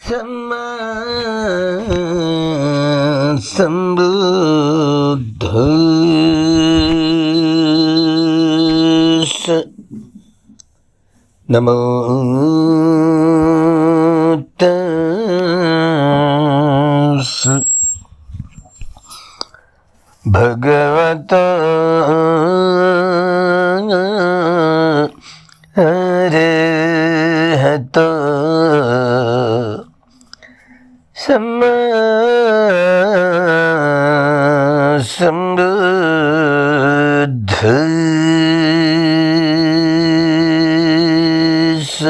सम्मा सम्बुद्धस्स नमो तस्स भगवतो अरहतो सम्मा सम्बुद्धस्स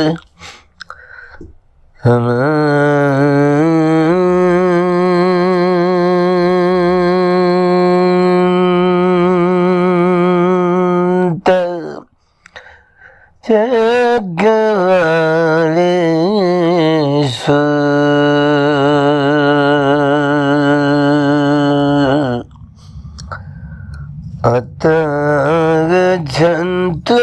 अनंत जगवालेषु अतगच्छन्तु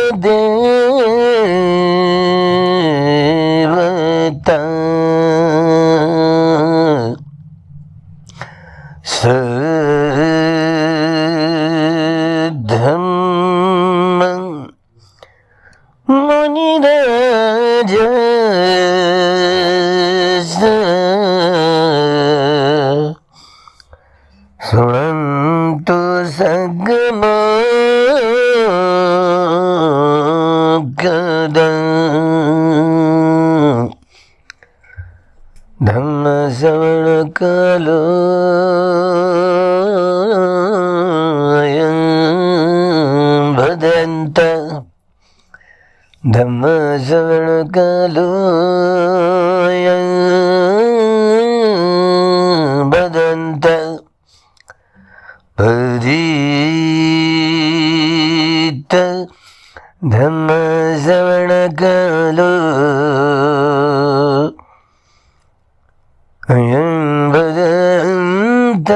देवता सद्धम्मं मुनिराजस्य शृण्वन्तु सद्गमोक्तम् धम्मश्रवणकालो अयं भदन्त धम्मश्रवणकालो अयं भदन्त परीत धम्मश्रवणकालो अयं भदन्त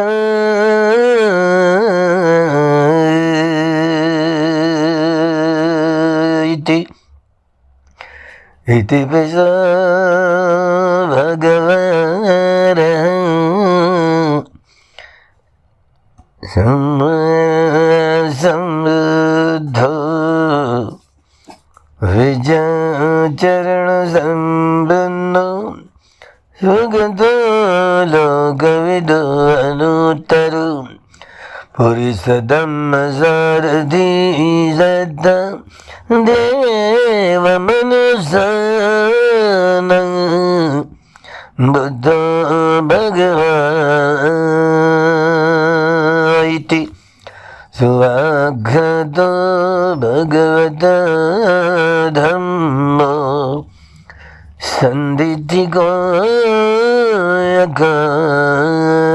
इति पिता भगवान् सम्मा सम्बुद्धो विजयचरणसम्पन्नो सुगतो लोकविदो अनुत्तरो पुरुषधम्मसारथी सद्धा देवमनुष्याणां बुद्धो भगवान् इति सुवाग्गतो भगवता धम्मो सन्दिट्ठिको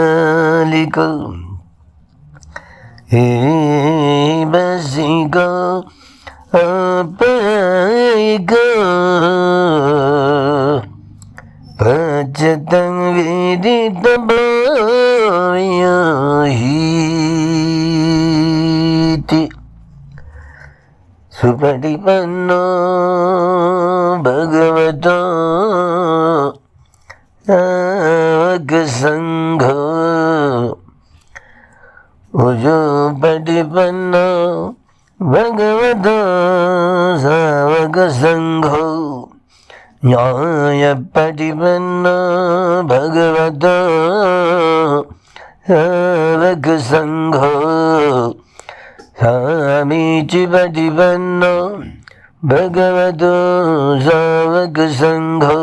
अकालिको एवसिको अपायिको पच्यतं विदितभूयो हीति सुपटिपन्नो भगवतो सावकसङ्घो उजुपटिपन्नो भगवतो सावकसङ्घो न्यायपटिपन्नो भगवतो सावकसङ्घो सामीचिपटिपन्नो भगवतो सावकसङ्घो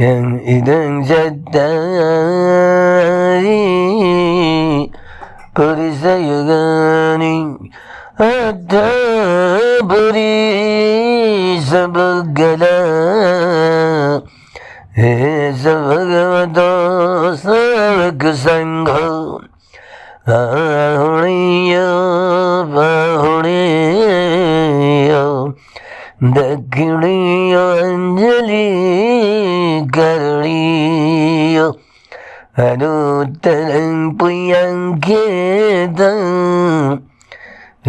यं इदं चत्तारि पुरुषयुगानि अद्धा पुरीशपुद्गला एष भगवतो सावकसङ्घो आहुणीयो बाहुणीयो दक्षिणीयो अञ्जलि करणीयो अनुत्तरं पुयङ्खेतं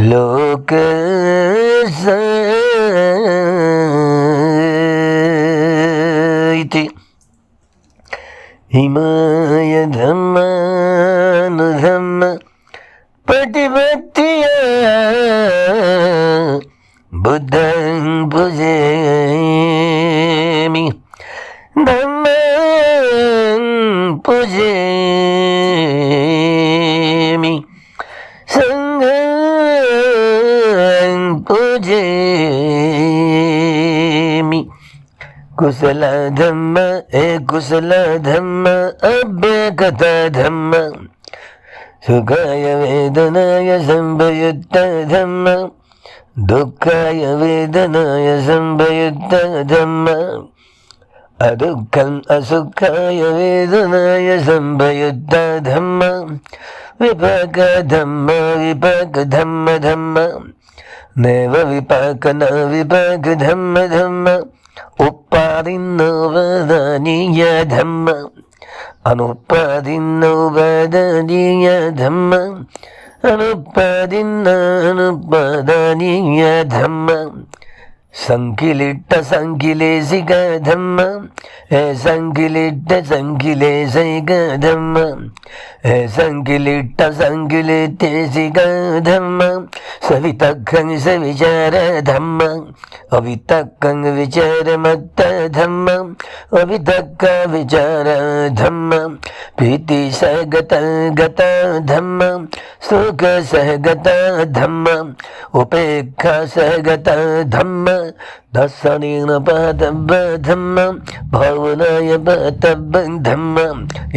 लोकस्य इति हिमाय धम्मानुधम्म प्रतिपत्तिय बुद्धं पूजयामि धम्मं पूजयामि संघं पूजयामि कुशल धम्म कुशल धम्म अभ्यगत धम्म सुखाय वेदनाय संभयुक्त धम्म दुःखाय वेदनाय संभयुक्त धम्म अदुःखम् असुखाय वेदनाय संभयुक्त धम्म विपाक धम्म विपाक धम्म धम्म नैव विपाक न विपाक धम्म धम्म उपादिन्नोपादानीय धम्म अनुपादिन्नोपादानीय धम्म अनुपादिन्नानुपादानीय धम्म संकिलिट्ट संकिलेशिक धम्म संकिलिट्ट संकिलेशिक धम्म संकिलिट्ट संकिलेशिक धम्म सवितक्खं सविचार धम्म अवितक्खं विचारमत्त धम्म अवितक्क विचार धम्म प्रीति सहगत गत धम्म सुख सहगत धम्म उपेक्षा सहगत धम्म दर्शनेन पातव्य धम्म भावनाय पातव्य धम्म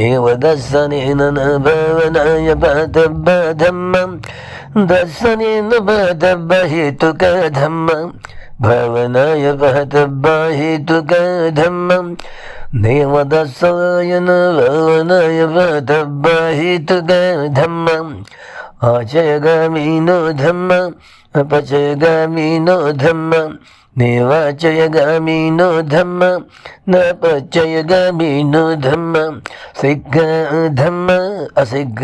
एव दर्शनेन न भावनाय पातव्य धम्म दर्शनेन पातव्य हेतुक धम्म भावनाय पातव्य हेतुक धम्म नैव दर्शनेन भावनाय पातव्य हेतुक धम्म आचयगामिनो धम्म अपचयगामिनो धम्म नैवाचयगामिनो धम्म न पचयगामिनो धम्म सिद्ध धम्म असिद्ध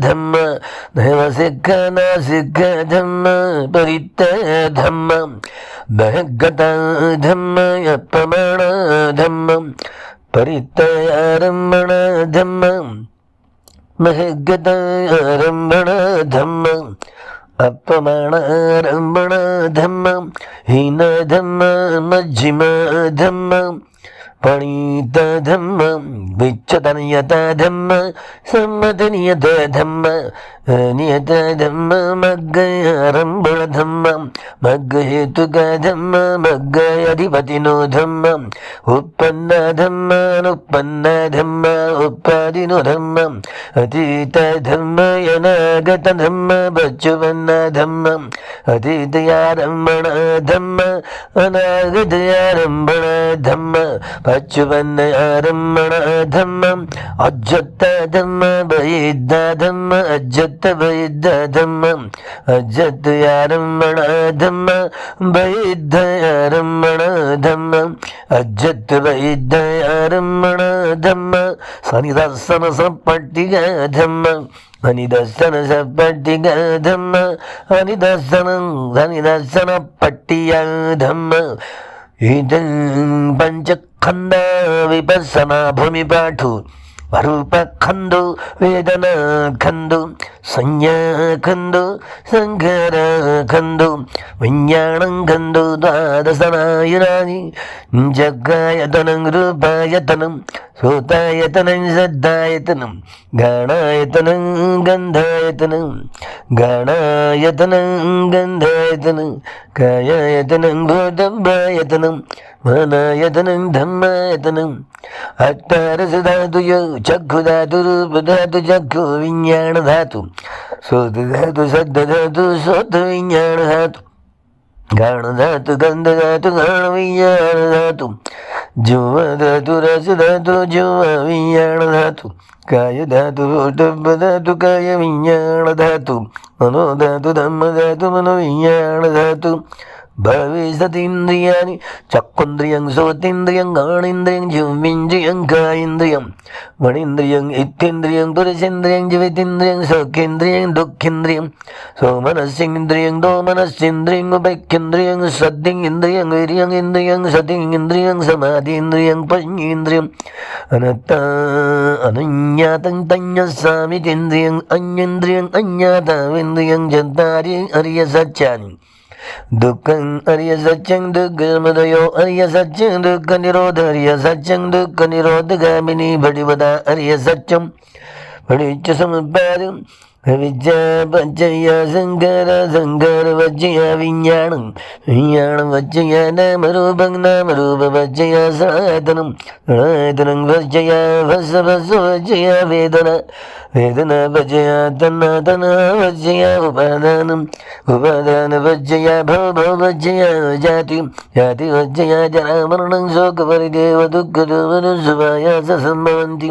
धम्म नैव सिद्ध न सिद्ध धम्म परित्त धम्म बहिर्गत धम्म अपमाण धम्म परित्तयारम्भण धम्म बहिर्गतारम्भण धम्म अपमानारम्भण धम्म हीन धम्म मध्यम धम्म पणित धम्म विच्युतनियत धम्म सम्मतनियत धम्म नियत धम्म मग्गयारम्भण धम्म मग्गहेतुक धम्म मग्गयाधिपतिनो धम्म उत्पन्न धम्म अनुत्पन्न धम्म उत्पादिनो धम्म अतीत धम्म अनागत धम्म बच्चुवन्न धम्म अतीतयारम्भण धम्म अनागतयारम्भण धम्म बच्चुवन्नयारम्भण धम्म अज्जत धम्म बहिद्ध धम्म अज्जत बहिद्ध धम्म अज्जतयारम्भण धम्म बहिद्धयारम्भण धम्म अज्जत बहिद्धयारम्भण धम्म सनिदर्शन सपट्टिग धम्म अनिदर्शन सपट्टिग धम्म अनिदर्शन पट्टिय धम्म इदं पंचखंड विपස්සना भूमि पाठु रूप खंडु वेदना खंडु संज्ञा खंडु संघार खंडु विज्ञानं खंडु द्वादशनायुरानि जग्गायतनं रूपायतनं श्रोतायतनं श्रद्धायतनं गानायतनं गन्धायतनं गानायतनं गन्धायतनं कायायतनं भूतभायतनं मनायतनं धम्मायतनं अट्टारसधातुयो चक्षुधातु रूपधातु चक्षु विज्ञान धातु श्रोत धातु शब्द धातु श्रोत विज्ञान धातु गान धातु गंध धातु गान विज्ञान धातु जुव धातु रस धातु जुव विज्ञान धातु काय धातु भूतभ धातु काय विज्ञान धातु मनो धातु धम्म धातु मनो विज्ञान धातु భవిష్యతీంద్రియాని చక్కుంద్రియం శ్రోతేంద్రియం గాణేంద్రియం జిహ్వేంద్రియం కాయేంద్రియం మణీంద్రియం ఇత్తేంద్రియం పురుషేంద్రియం జీవితేంద్రియం సౌఖేంద్రియం దుఃఖేంద్రియం సోమనస్యేంద్రియం దోమనస్యేంద్రియం ఉపేక్షేంద్రియం శ్రద్ధేంద్రియం వీర్యం ఇంద్రియం సతీంద్రియం సమాధీంద్రియం ప్రజ్ఞేంద్రియం అనన్యాతం తన్యస్సామితేంద్రియం అన్యేంద్రియం అజ్ఞాతమేంద్రియం చత్తారి అర్య సత్యాని దుఃఖం అర్య సత్యం దుఃఖమదయో అర్య సత్యం దుఃఖ నిరోధ అర్య సత్యం దుఃఖ నిరోధగామిని బడివద అర్య సత్యం బడిచ్చ సముపాదం విద్యాపచ్చయ సంకర సంకర వచ్చయ విజ్ఞానం విజ్ఞానం వచ్చయ నామరూపం నామరూప వచ్చయ సనాతనం సనాతనం వచ్చయ భస్వ భస్వ వచ్చయ వేదన వేదన వచ్చయ తన్న తన వచ్చయ ఉపాదానం ఉపాదాన వచ్చయ భవ భవ వచ్చయ జాతి జాతి వచ్చయ జరామరణం శోక పరిదేవ దుఃఖ సువాయాస సంభవంతి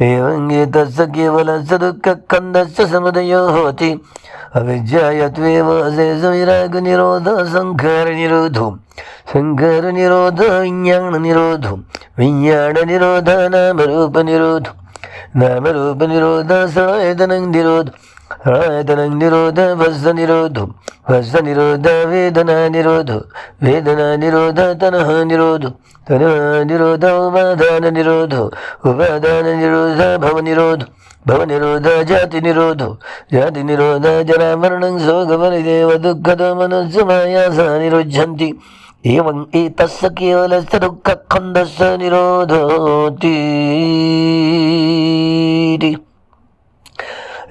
ఏవం తస్య కేవలస్య దుఃఖ కందస్య సముదయో హోతి అవిద్యాయత్వేవ అశేష విరాగ నిరోధ సంఖార నిరోధో సంఖార నిరోధ విజ్ఞాన నిరోధో విజ్ఞాన నిరోధ నామరూప నిరోధో నామరూప నిరోధ సనాతనం నిరోధ సనాతనం నిరోధ భస్వ నిరోధో భస్వ నిరోధ వేదనా నిరోధో వేదనా నిరోధ తనః నిరోధో తనః నిరోధ ఉపాదాన నిరోధో ఉపాదాన నిరోధ భవ నిరోధో భవ నిరోధ జాతి నిరోధో జాతి నిరోధ జరామరణం శోకపరిదేవ దుఃఖదో మనస్సు మాయాస నిరుధ్యంతి ఏవం ఏతస్య కేవలస్య దుఃఖ ఖందస్య నిరోధోతి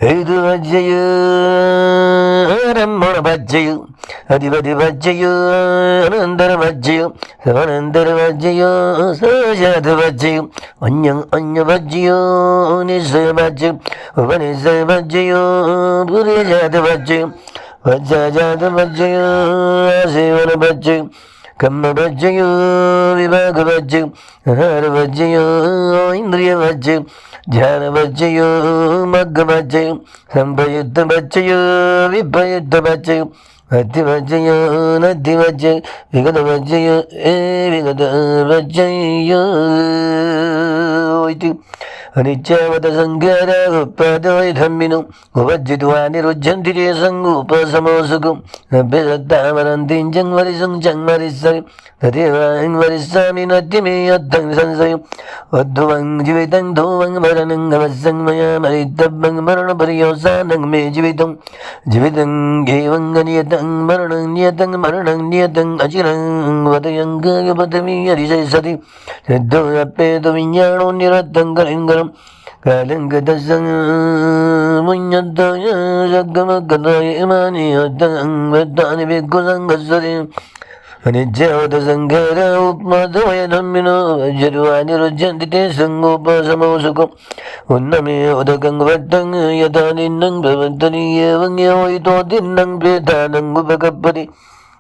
ఐదు వజ్జయు బ్రహ్మణ వజ్జయు అధిపతి వజ్జయు అనంతర వజ్జయు అనంతర వజ్జయు సజాత వజ్జయు అన్యం అన్య వజ్జయు నిశ్చయ వజ్జయు ఉపనిశ్చయ వజ్జయు పురుషజాత వజ్జయు వజ్జాజాత వజ్జయు సేవన వజ్జయు కమ్మ వజ్జయు విభాగ వజ్జయు ఆహార వజ్జయు ఇంద్రియ వజ్జయు ధ్యాన వజ్జయు మగ్గ వజ్జయు సంపయుక్త వజ్జయు విభయుక్త వజ్జయు అతి వజ్జయు నది వజ్జయు విగత వజ్జయు విగత వజ్జయు అనిత్యావత సంఖ్యార ఉపాదవైధమ్మిను ఉపజ్జిత్వా నిరుజ్జంతి సంగూపసమోసుకం అభ్యసత్తామనంతించం వరిసం చంవరిస్సరి తదేవాం వరిస్సామి నత్యమే అర్థం సంశయం వద్దువం జీవితం ధూవం మరణం అవస్సం మయా మరితవ్వం మరణ పర్యోసానం మే జీవితం జీవితం ఏవం నియతం మరణం నియతం మరణం నియతం అచిరం వదయం గాయపదమీ అరిశేషతి సిద్ధో అప్పేత విజ్ఞానో నిరత్తం కలింగరం కాలంగతగమగదాయమాని విగ్గుసంగస్వరి అనిత్యావత సంఘార ఉపమదవయధమ్మినో వజ్రువాని రుజ్యంతి తే సంగోపసమోసుకం ఉన్నమే ఉదకం వట్టం యథా నిన్నం ప్రవర్తని ఏవం యోయితో తిన్నం ప్రేతానం ఉపకప్పతి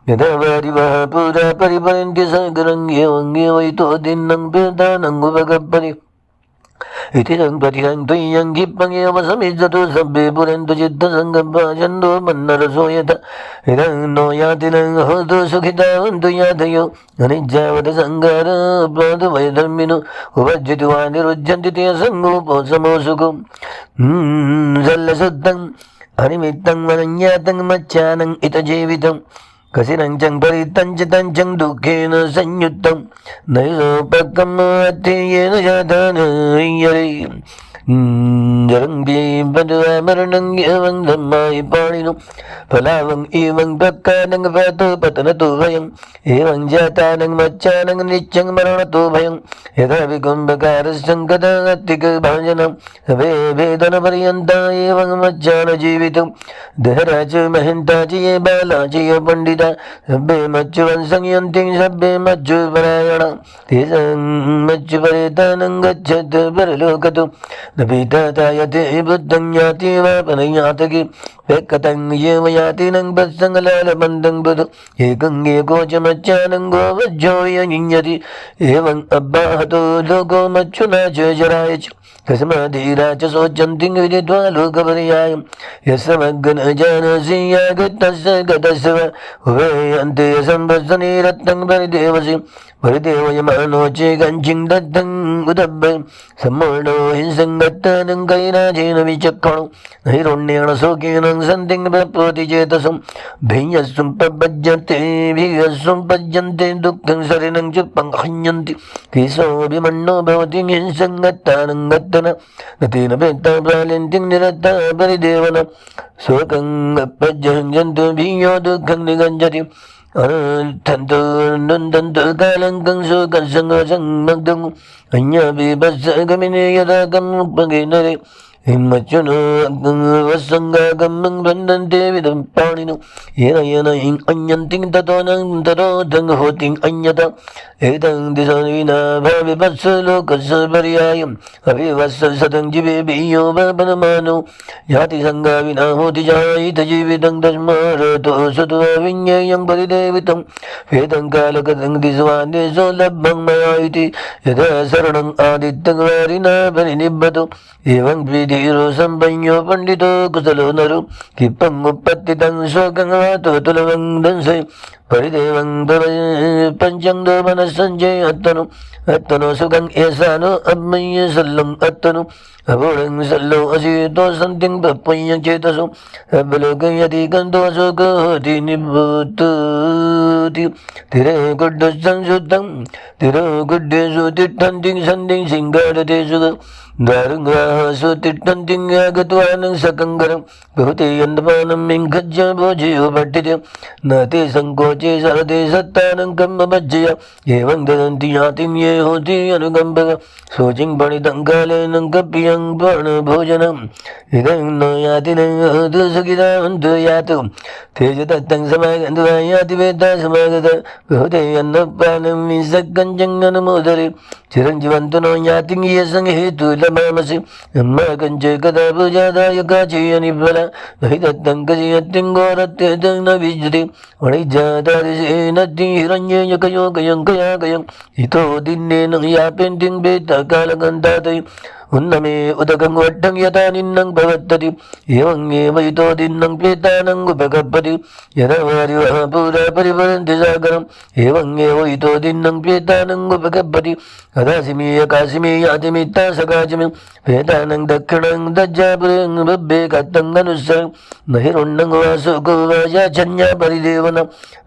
యథా వారివః పురా పరిపరంతి సాగరం ఏవం యోయితో తిన్నం ప్రేతానం ఉపకప్పతి इति प्रतिहं गिप्पङ्गेव समिज्जतु सभ्ये पुरन्तु चित्तसङ्गम्भाजन्तो मन्नरसो यथ इदं नो याति न होतु सुखितावन्तु यातयो अनिज्यावत सङ्गारापादु वैधर्मिनो उपज्जितु वा निरुज्यन्ति ते सङ्गोपोसमोसुकम् जल्लशुद्धं अनिमित्तं वनञ्जातं मच्चानं इत जीवितं कसिरञ्चं परितञ्चितं दुःखेन संयुक्तं नैरोपकं अत्ययेन जातानयरे जरङ्गीपदुमरणं एवं धम्माय पाणिनो फलावं एवं प्रकानं पातो पतनतो भयम् एवं जातानं मच्चानं नित्यं मरणतो भयं यथा विकुम्भकारसङ्कटात्तिकभाजनं सभे वेदनपर्यन्ता एवं मच्चान जीवितं दहरा च महन्ता च ये बाला च ये पण्डिता सभ्ये मच्चुवंशं यन्ति सभ्ये मच्चुपरायणा तेषां मच्चुपरेतानं गच्छत् परलोकतो न पीतातायते बुद्धं याति वा पनयातकी वेक्कतं येव याति नं पत्सङ्गलालबन्धं बुधु एकं एको च मच्चानं गोवज्जो यञ्यति एवम् अब्बाहतो लोको मच्छुना च जराय च तस्माधीरा च शोचन्ति विदित्वा लोकपर्यायम् यस्मग्न जानसि यागतस्य गतस्य वा उभयन्ते सम्पत्सनि रत्नं परिदेवसि परिदेवयमानोचे कञ्चिं दत्तं उदभ्य सम्मूढो हिंसङ्गत्तानं कैराजेन विचक्षणो नैरोण्येन शोकेन सन्तिं प्रप्नोति चेतसं भियस्सुं प्रपद्यन्ते भियस्सुं पद्यन्ते दुःखं सरिणं च हन्यन्ति केशोऽभिमन्नो भवति हिंसङ्गत्तानं गत्तन गतेन प्रेत्ता प्रालिन्तिं निरत्ता परिदेवन शोकं प्रजन्यन्तु भियो दुःखं निगञ्जति अनन्तन्तो नन्दन्तो कालङ्कं शोकं सङ्गसङ्मग्धम् अन्यभिभत्सगमिने यदा कम् उपगेनरे हिमच्युनो वसङ्गागं बन्धन्ते विदं पाणिनो येन येन अन्यन्तिं ततो न ततो दं होतिं अन्यथा एतं दिशविना भाविवत्स लोकस्य पर्यायम् अभिवत्स सतं जीवे भियो वपनमानो याति सङ्गा विना होति जायित जीवितं तस्मारतो सतो विज्ञेयं परिदेवितं वेदं कालकतं दिशवादेशो लब्धं मया इति यदा शरणम् आदित्यं वारिना परिनिब्बतो एवं धीरो संपन्यो पंडितो कुशलो नरो किपं उपत्तितं शोकं वातो तुलवं दंसे परिदेवं पंचं दो मनस्संजय अत्तनो सुखं ऐसानो अब्मय्य सल्लं अत्तनो अबोधं सल्लो असीतो संतिं प्रपय्यं चेतसो अबलोकं यदि गन्धो शोको होति निभूतोति तिरे गुड्डुस्सं सुतं तिरो गुड्डेषु तिष्ठन्तिं सन्धिं सिंगारतेषु दारुग्राहसु तिष्ठन्तिं यागत्वानं सकङ्करं बहुते यन्दमानं मिङ्खज्य भोजयो पठ्यते न ते सङ्कोचे सरते सत्तानं कम्बमज्जय एवं ददन्ति यातिं ये होति अनुकम्पक शोचिं पणितं कालेन कप्यं प्राणभोजनम् इदं न याति न होतु सुखितावन्तु यातु तेज तत्तं समागत्वा याति वेदा समागत बहुते अन्नपानं निःसक्कञ्चङ्गनुमोदरे चिरञ्जीवन्तु न याति ये संहेतु लमामसि अम्माकञ्च कदा पूजादाय काचयनिफल नहि दत्तं कजयत्तिं घोरत्येतं न विज्यते वणिज्यातादिशेनत्ति हिरण्ययकयोगयं हितो दिन्नेन यापेन्तिं वेत्तकालकन्तातै उन्नमे उदकं वट्टं यथा निन्नं भवत्तति एवं एव हितो दिन्नं प्रेतानं उपकपति यदा वारिवः पुरा परिवरन्ति सागरम् एवं एव हितो दिन्नं प्रेतानं उपकपति कदासिमेय कासिमे यातिमित्ता सकाचिमे प्रेतानं दक्षिणं दज्जापुरं बब्बे कत्तं अनुस्सरं नहिरुण्णं वासुको वायाचन्या परिदेवन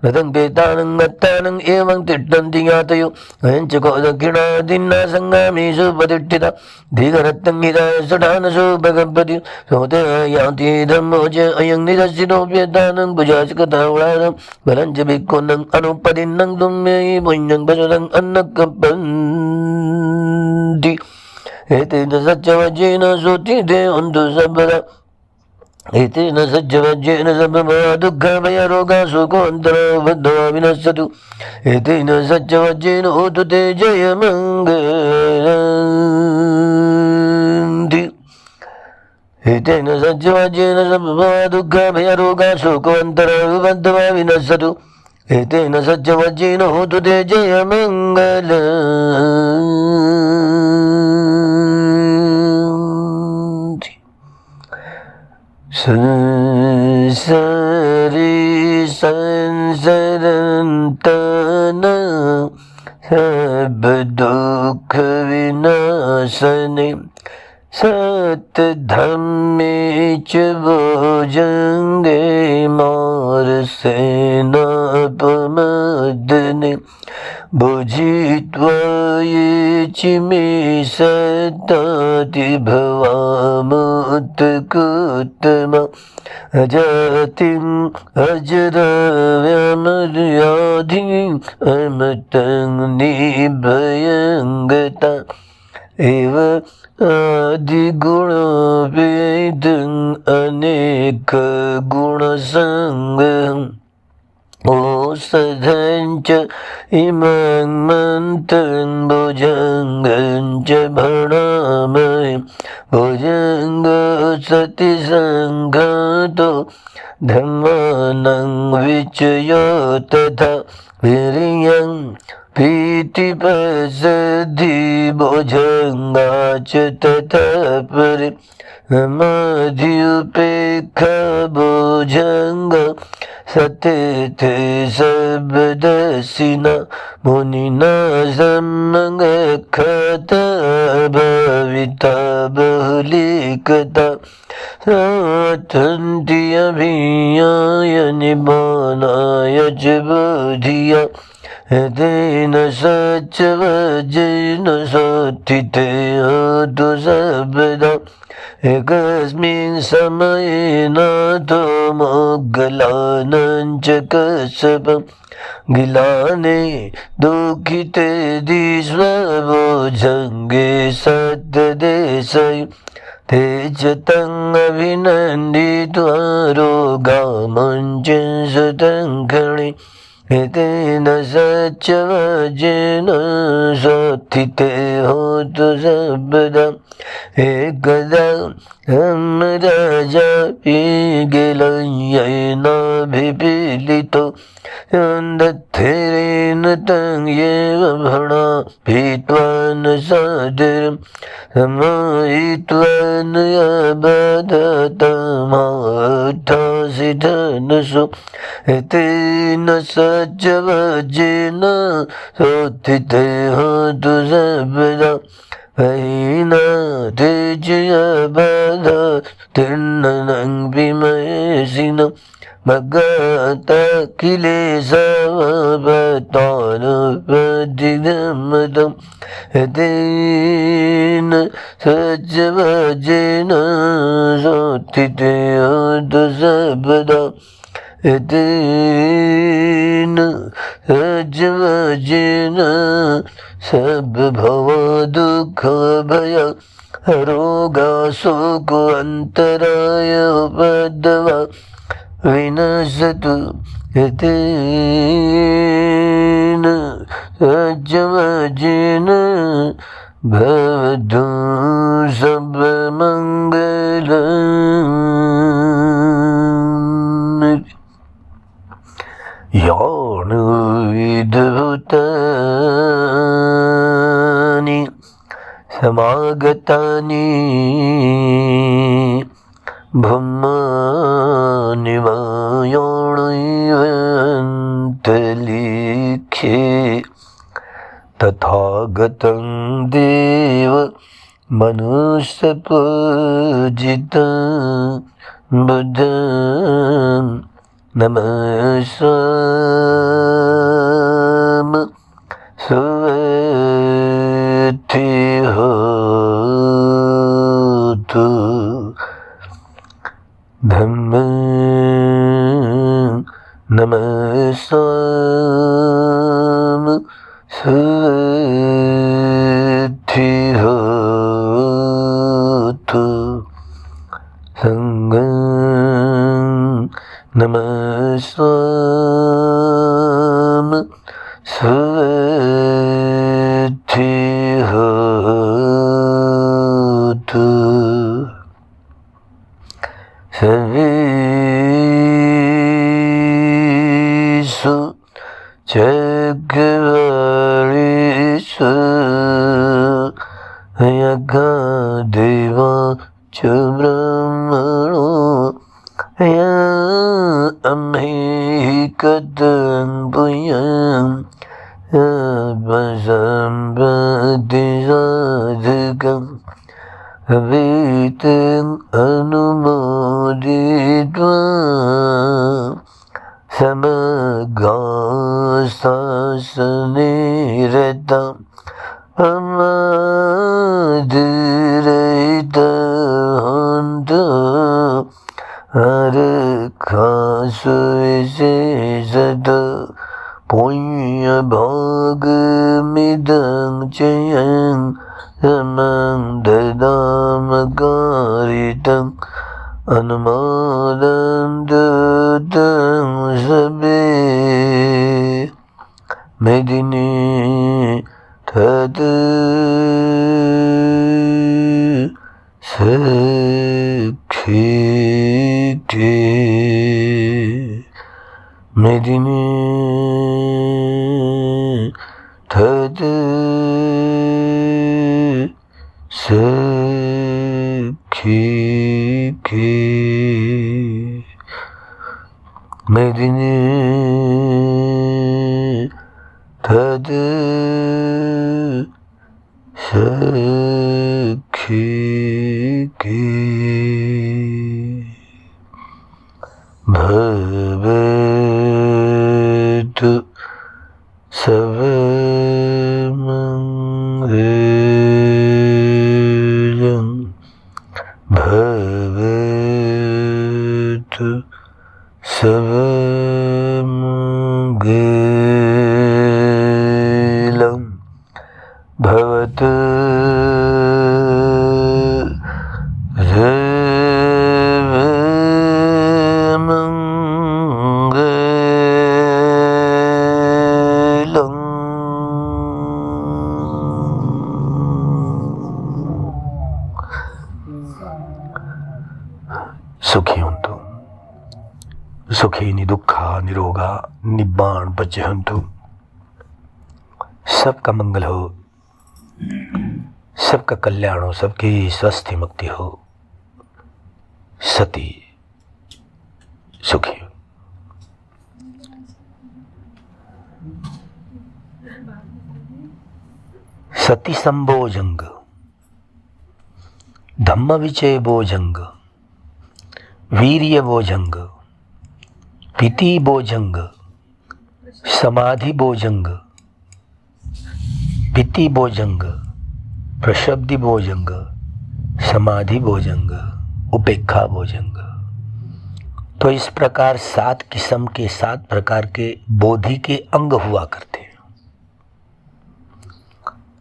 रतं प्रेतानं गत्तानं एवं तिष्ठन्ति यातयो अयञ्च को दक्षिणा दिन्ना सङ्गामेषु प्रतिष्ठिता दीघरत्तं हिताय सठानसो भगवति सोते याति धम्मो च अयं निदर्शितो प्रेतानं भुजाचकतावळानं बलं च भिक्खुनं अनुपदिन्नं तुम्ययि पुण्यं पशुतं अन्नकपन्ति एतेन सत्यवज्येन श्रुतिते अन्तु सर्वदा एतेन सत्यवज्येन सर्वमा दुःखभयरोगा शोकोऽन्तरो बद्धवा विनश्यतु एतेन सत्यवज्येन होतु ते जयमङ्गलम् एतेन सत्यवज्येन सर्वमा दुःखभयरोगा शोकोऽन्तरो बद्धवा विनश्यतु एतेन सत्यवज्येन होतु ते जयमङ्गलम् संसारी संसरन्तन सब दुख विनाशने सतधम्मे च भोजंगे मार सेनापमदने भुजित्वा ये चिमे सताति भवामुत्कुत्तम अजातिम् अजराव्यामर्याधिम् अमृतं निभयङ्गता एव आदिगुणभेदं अनेकगुणसङ्गम् औषधं च इमं मन्त्रं भुजङ्गं च भणामहे भुजङ्गो सति सङ्घातो धम्मानं विचयो तथा वीर्यं प्रीति प्रसिद्धि भुजंगाच तथा पर मध्युपेक्षा भुजंग सतिथे शब्दसिना मुनिना सम्मगखत भविता बहुलिकता साथन्ति अभियाय निबानाय च बुधिया तेन सच्चवजेन सोत्थिते होतु सर्वदा एकस्मिन् समये नाथो मोग्गलानं च कश्यपं गिलाने दुःखिते दिश्वभुजङ्गे सत्यदेशय ते च तं अभिनन्दित्वा रोगामञ्चंसुतं खणे एतेन सच्चवजेन सोत्थिते होतु सर्वदा एकदा राजा पिगेलयेनाभिपीडितो यन्दत्थेरेण तं येव भणा पीत्वा न सादरं समायित्वा न अबधतमाठासि धनसु एतेन सच्चवजेन सोत्थिते होतु सर्वदा वैना तेजयबध तिर्ननं विमयसिन मगत किलेशवतानुपदिगमदं तेन सच्चवजेन सोत्थिते होतु सर्वदा तेन सच्चवजेन सर्वभव दुःख भय रोगा शोक अंतराय उपद्रव विनश्यतु तेन सच्चवजेन भवतु सर्वमङ्गलम् यानुविधभूतानि समागतानि भूमानिवायोणयन्तलिख्ये तथागतं देव मनुष्यपूजितं बुद्धं नमस्वाम सुवेत्ति होतु धम्मं नमस्वाम सुवेत्ति होतु संघं नमस्वाम सुवेत्ति होतु सर्वेषु चक्रवर्तीषु यज्ञदेवा च ब्रह्मणो अम्हिकतं पुयं सम्पत्ति साधकं वेतं अनुमोदित्वा समगास्तासने रतम् अमादिरहितहन्तु हरखासुविशेषत पुण्यभागमिदं च यं समं ददामकारितम् अनुमोदं दूतं सबे मेदिनी तत् सखीते मेदिनी के मेदिनी तद सखी के भवेत सब मंगलं भवेत सब मंगलं भवत सुखी हुंतु सुखी निदुःखा निरोगा निब्बाण पच्यहंतु। सबका मंगल हो, सबका कल्याण हो, सबकी स्वस्थ मुक्ति हो। सती सुखी हो। सती संभोजंग धम्म विचय भोजंग वीर्य भोजंग पीति भोजंग समाधि भोजंग पीति भोजंग प्रशब्दि भोजंग समाधि भोजंग उपेक्षा भोजंग। तो इस प्रकार 7 किस्म के 7 प्रकार के बोधि के अंग हुआ करते हैं।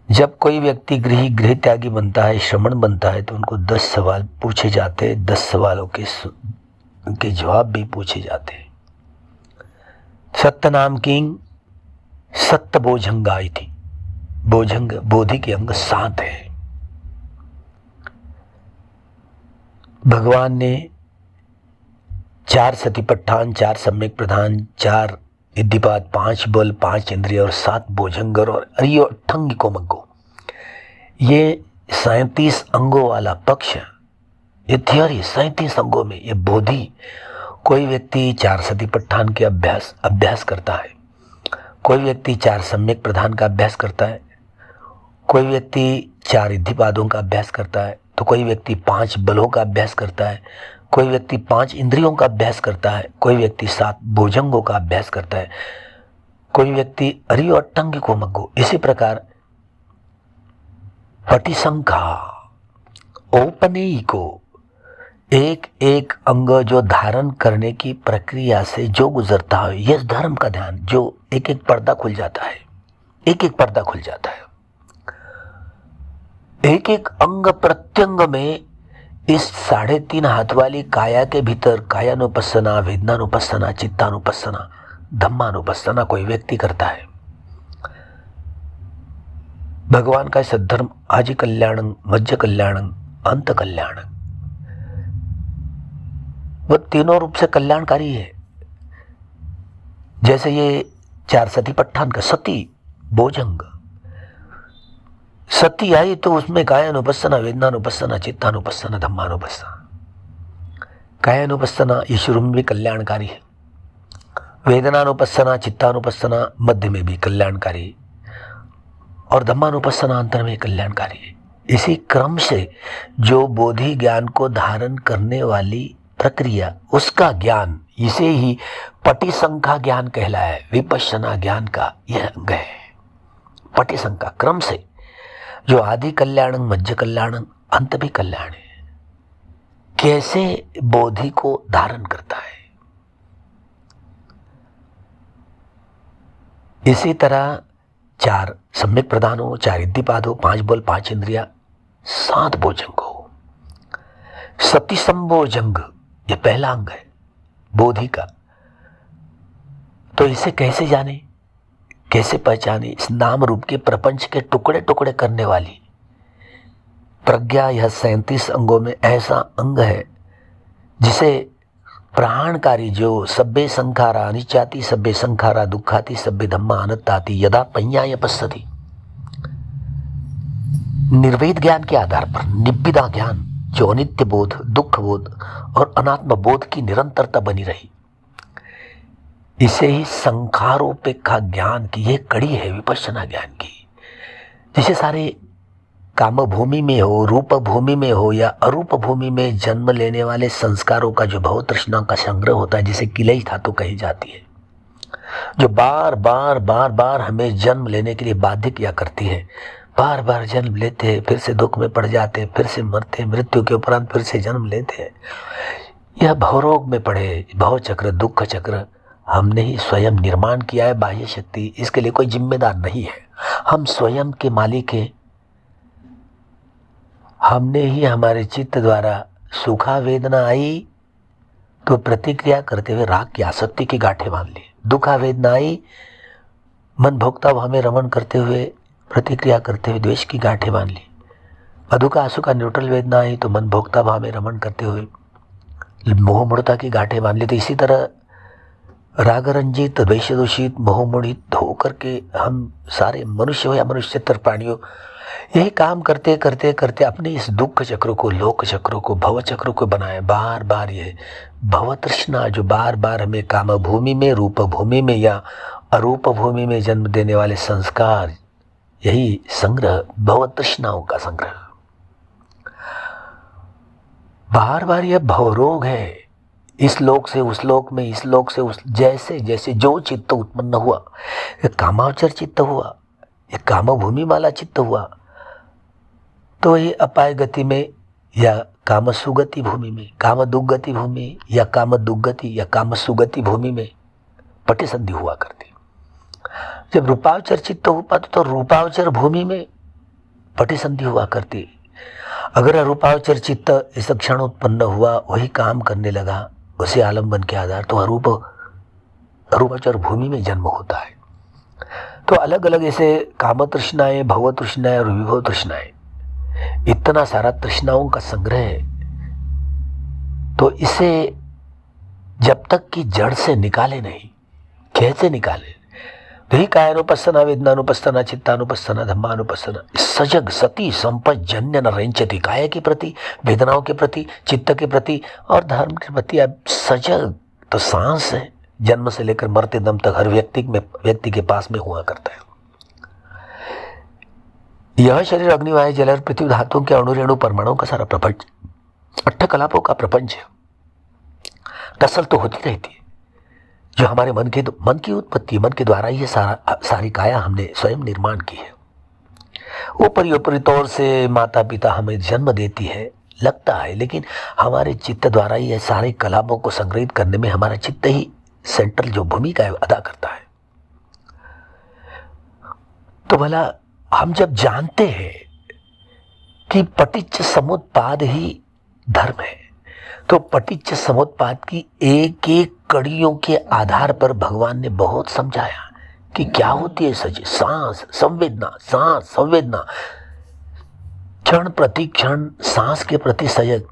जब कोई व्यक्ति गृह त्यागी बनता है, श्रमण बनता है, तो उनको 10 सवाल पूछे जाते हैं। 10 सवालों के जवाब भी पूछे जाते हैं। सत्य नाम किंग सत्य भोजंग आई थी। भोजंग बोधि के अंग 7 है। भगवान ने 4 सतिपट्ठान, 4 सम्यक प्रधान, 4 इद्धिपाद, 5 बल, 5 इंद्रिय और 7 भोजंगर और अरियो अट्ठंगिको मग्गो, ये 37 अंगों वाला पक्ष, ये थियोरी 37 अंगों में ये बोधि। कोई व्यक्ति 4 सतिपट्ठान के अभ्यास करता है, कोई व्यक्ति 4 सम्यक प्रधान का अभ्यास करता है, कोई व्यक्ति 4 इद्धिपादों का अभ्यास करता है, तो कोई व्यक्ति 5 बलों का अभ्यास करता है, कोई व्यक्ति 5 इंद्रियों का अभ्यास करता है, कोई व्यक्ति 7 भोजंगों का अभ्यास करता है, कोई व्यक्ति अरियो अट्टंगिको मग्गो। इसी प्रकार पटिसंखा औपनेयिको, एक एक अंग जो धारण करने की प्रक्रिया से जो गुजरता है, यह धर्म का ध्यान, जो एक एक पर्दा खुल जाता है, एक एक पर्दा खुल जाता है। एक एक अंग प्रत्यंग में इस 3.5 हाथ वाली काया के भीतर कायानुपස්සना, वेदनानुपස්සना, चित्तानुपස්සना, धम्मानुपස්සना कोई व्यक्ति करता है। भगवान का सद्धर्म आदि कल्याणं, मध्य कल्याणं, अंत कल्याणं, वह तीनों रूप से कल्याणकारी है। जैसे ये 4 सतिपट्ठान का सती भोजंग, सती आई तो उसमें कायानुपස්සना, वेदनानुपස්සना, चित्तानुपස්සना, धम्मानुपස්සना। कायानुपස්සना ये शुरू में भी कल्याणकारी है, वेदनानुपස්සना, चित्तानुपස්සना मध्य में भी कल्याणकारी, और धम्मानुपස්සना अंतर में कल्याणकारी है। इसी क्रम से जो बोधि ज्ञान को धारण करने वाली प्रक्रिया, उसका ज्ञान, इसे ही पटिसंखा ज्ञान कहलाया है। विपश्यना ज्ञान का यह अंग है। पटिसंखा क्रम से जो आदि कल्याण, मध्य कल्याण, अंत भी कल्याण है, कैसे बोधि को धारण करता है। इसी तरह 4 सम्यक प्रधान हो, 4 इद्धिपाद हो, 5 बल, 5 इंद्रिया, 7 भोजंग हो। सती संभोजंग यह पहला अंग है बोधि का। तो इसे कैसे जाने, कैसे पहचाने? इस नाम रूप के प्रपंच के टुकड़े टुकड़े करने वाली प्रज्ञा, यह 37 अंगों में ऐसा अंग है जिसे प्राणकारी, जो सब्बे संखारा अनिचाति, सब्बे संखारा दुखाति, सब्बे धम्मा अनत्ताति, यदा पඤ्ඤाय पश्यति, निर्वेद ज्ञान के आधार पर, निब्बिदा ज्ञान जो अनित्य बोध, दुख बोध और अनात्म बोध की निरंतरता बनी रही, इसे ही संखारोपेक्षा ज्ञान की यह कड़ी है विपश्यना ज्ञान की। जैसे सारे काम भूमि में हो, रूप भूमि में हो या अरूप भूमि में जन्म लेने वाले संस्कारों का जो भव तृष्णा का संग्रह होता है, जिसे किलई धातु कही जाती है, जो बार बार बार बार हमें जन्म लेने के लिए बाध्य किया करती है। बार बार जन्म लेते हैं, फिर से दुख में पड़ जाते हैं, फिर से मरते हैं, मृत्यु के उपरांत फिर से जन्म लेते हैं। यह भवरोग में पड़े भव चक्र, दुख चक्र हमने ही स्वयं निर्माण किया है। बाह्य शक्ति इसके लिए कोई जिम्मेदार नहीं है, हम स्वयं के मालिक हैं। हमने ही हमारे चित्त द्वारा सुखा वेदना आई तो प्रतिक्रिया करते हुए राग की आसक्ति की गांठें बांध ली, दुखा वेदना आई मन भोक्ता हमें रमण करते हुए प्रतिक्रिया करते हुए द्वेष की गांठें बांध ली, अधुका आंसू न्यूट्रल वेदना आई तो मन भोक्ता भाव में रमण करते हुए मोह मूढ़ता की गांठें बांध ली। तो इसी तरह राग रंजित, द्वेष दूषित, मोह मूढ़ित होकर के हम सारे मनुष्य हो या मनुष्यतर प्राणियों यही काम करते करते करते अपने इस दुख चक्र को, लोक चक्र को, भव चक्र को बनाए। बार बार ये भव तृष्णा जो बार बार हमें काम भूमि में, रूप भूमि में या अरूप भूमि में जन्म देने वाले संस्कार, यही संग्रह भव तृष्णाओं का संग्रह। बार बार यह भवरोग है, इस लोक से उस लोक में, इस लोक से उस, जैसे जैसे जो चित्त उत्पन्न हुआ, ये कामावचर चित्त हुआ, ये काम भूमि वाला चित्त हुआ, तो ये अपाय गति में या काम सुगति भूमि में, काम दुर्गति भूमि या काम दुर्गति या काम सुगति भूमि में पटिसंधि हुआ करती। जब रूपावचर चित्त हो पाता तो रूपावचर भूमि में पटिसंधि हुआ करती। अगर अरूपावचर चित्त इस क्षण उत्पन्न हुआ, वही काम करने लगा, उसी आलम्बन के आधार तो अरूपावचर भूमि में जन्म होता है। तो अलग अलग ऐसे काम तृष्णाएं, भव तृष्णाएं और विभव तृष्णाएं, इतना सारा तृष्णाओं का संग्रह है। तो इसे जब तक कि जड़ से निकाले नहीं, कैसे निकाले? तो ही कायानुपස්සना, वेदनानुपස්සना, चित्तानुपස්සना, धम्मानुपස්සना, सजग सती संपज्जन्य न रेंचती। काया के प्रति, वेदनाओं के प्रति, चित्त के प्रति और धर्म के प्रति अब सजग। तो सांस है, जन्म से लेकर मरते दम तक हर व्यक्ति के पास में हुआ करता है। यह शरीर अग्नि, वायु, जल और पृथ्वी धातुओं के अणु, रेणु, परमाणुओं का सारा प्रपंच, अट्ठकलापों का प्रपंच है। टसल तो होती रहती है, जो हमारे मन की उत्पत्ति, मन के द्वारा ये सारी काया हमने स्वयं निर्माण की है। ऊपरी तौर से माता पिता हमें जन्म देती है लगता है, लेकिन हमारे चित्त द्वारा ये सारे कलापों को संग्रहित करने में हमारा चित्त ही सेंट्रल जो भूमिका अदा करता है। तो भला हम जब जानते हैं कि पटिच्च समुत्पाद ही धर्म है, तो पटिच्च समुत्पाद की एक एक कड़ियों के आधार पर भगवान ने बहुत समझाया कि क्या होती है सच। सांस संवेदना, सांस संवेदना, क्षण प्रति क्षण सांस के प्रति सजग,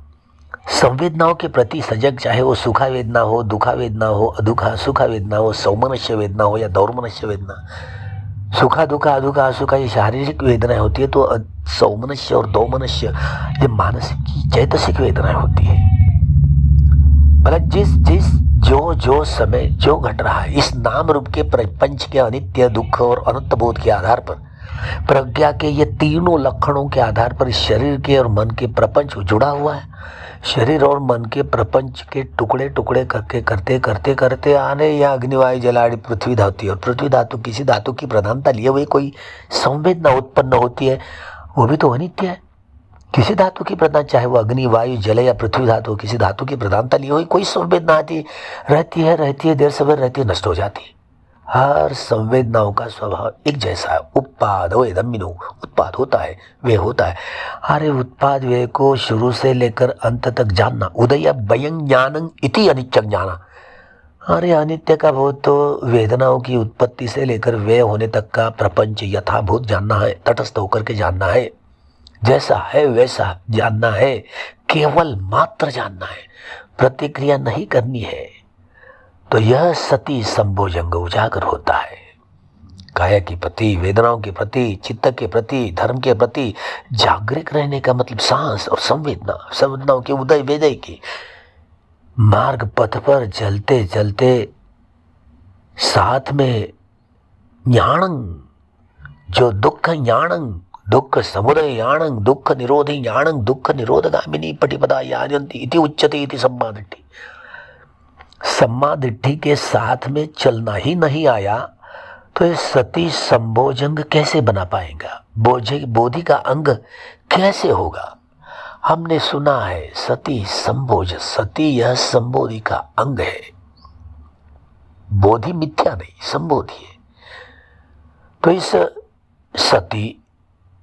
संवेदनाओं के प्रति सजग, चाहे वो सुखा वेदना हो, दुखा वेदना हो, अदुखा सुखा वेदना हो, सौमनस्य वेदना हो या दौर्मनस्य वेदना। सुखा दुखा अदुखा सुखा ये शारीरिक वेदनाएं होती है, तो सौमनस्य और दौमनस्य ये मानसिक चैतसिक वेदनाएं होती है। मतलब जिस जो समय जो घट रहा है, इस नाम रूप के प्रपंच के अनित्य, दुख और अनंत बोध के आधार पर, प्रज्ञा के ये तीनों लक्षणों के आधार पर शरीर के और मन के प्रपंच जुड़ा हुआ है। शरीर और मन के प्रपंच के टुकड़े टुकड़े करके करते आने या अग्निवायु जलादि पृथ्वी धातु, और पृथ्वी धातु किसी धातु की प्रधानता लिए हुए कोई संवेदना उत्पन्न होती है, वो भी तो अनित्य है। किसी धातु की प्रधान, चाहे वो अग्नि, वायु, जल या पृथ्वी धातु, किसी धातु की प्रधानता लिए हुई कोई संवेदना आती रहती है, देर सवेर रहती है, नष्ट हो जाती है। हर संवेदनाओं का स्वभाव एक जैसा है। उत्पाद वेदमिनो, उत्पाद होता है, वे होता है। अरे उत्पाद वे को शुरू से लेकर अंत तक जानना। उदय भयं ज्ञानं इति अनित्य ज्ञाना। अरे अनित्य का बोध तो वेदनाओं की उत्पत्ति से लेकर वे होने तक का प्रपंच यथाभूत जानना है, तटस्थ होकर के जानना है, जैसा है वैसा जानना है, केवल मात्र जानना है, प्रतिक्रिया नहीं करनी है। तो यह सती संभोजंग उजागर होता है। काया के प्रति, वेदनाओं के प्रति, चित्त के प्रति, धर्म के प्रति जागृत रहने का मतलब सांस और संवेदनाओं के उदय वेदय के मार्ग पथ पर चलते चलते साथ में ज्ञानं, जो दुख ज्ञानं, दुख समुदय ज्ञानं, दुख निरोधी ज्ञानं, दुख निरोधगामिनी पटिपदा यान्यन्ति इति उच्यते इति सम्मादिट्ठी। सम्मादिट्ठी के साथ में चलना ही नहीं आया तो ये सती संभोजंग कैसे बना पाएगा? बोधि का अंग कैसे होगा? हमने सुना है सती संभोज, सती यह संबोधि का अंग है, बोधि मिथ्या नहीं, संबोधि है। तो इस सती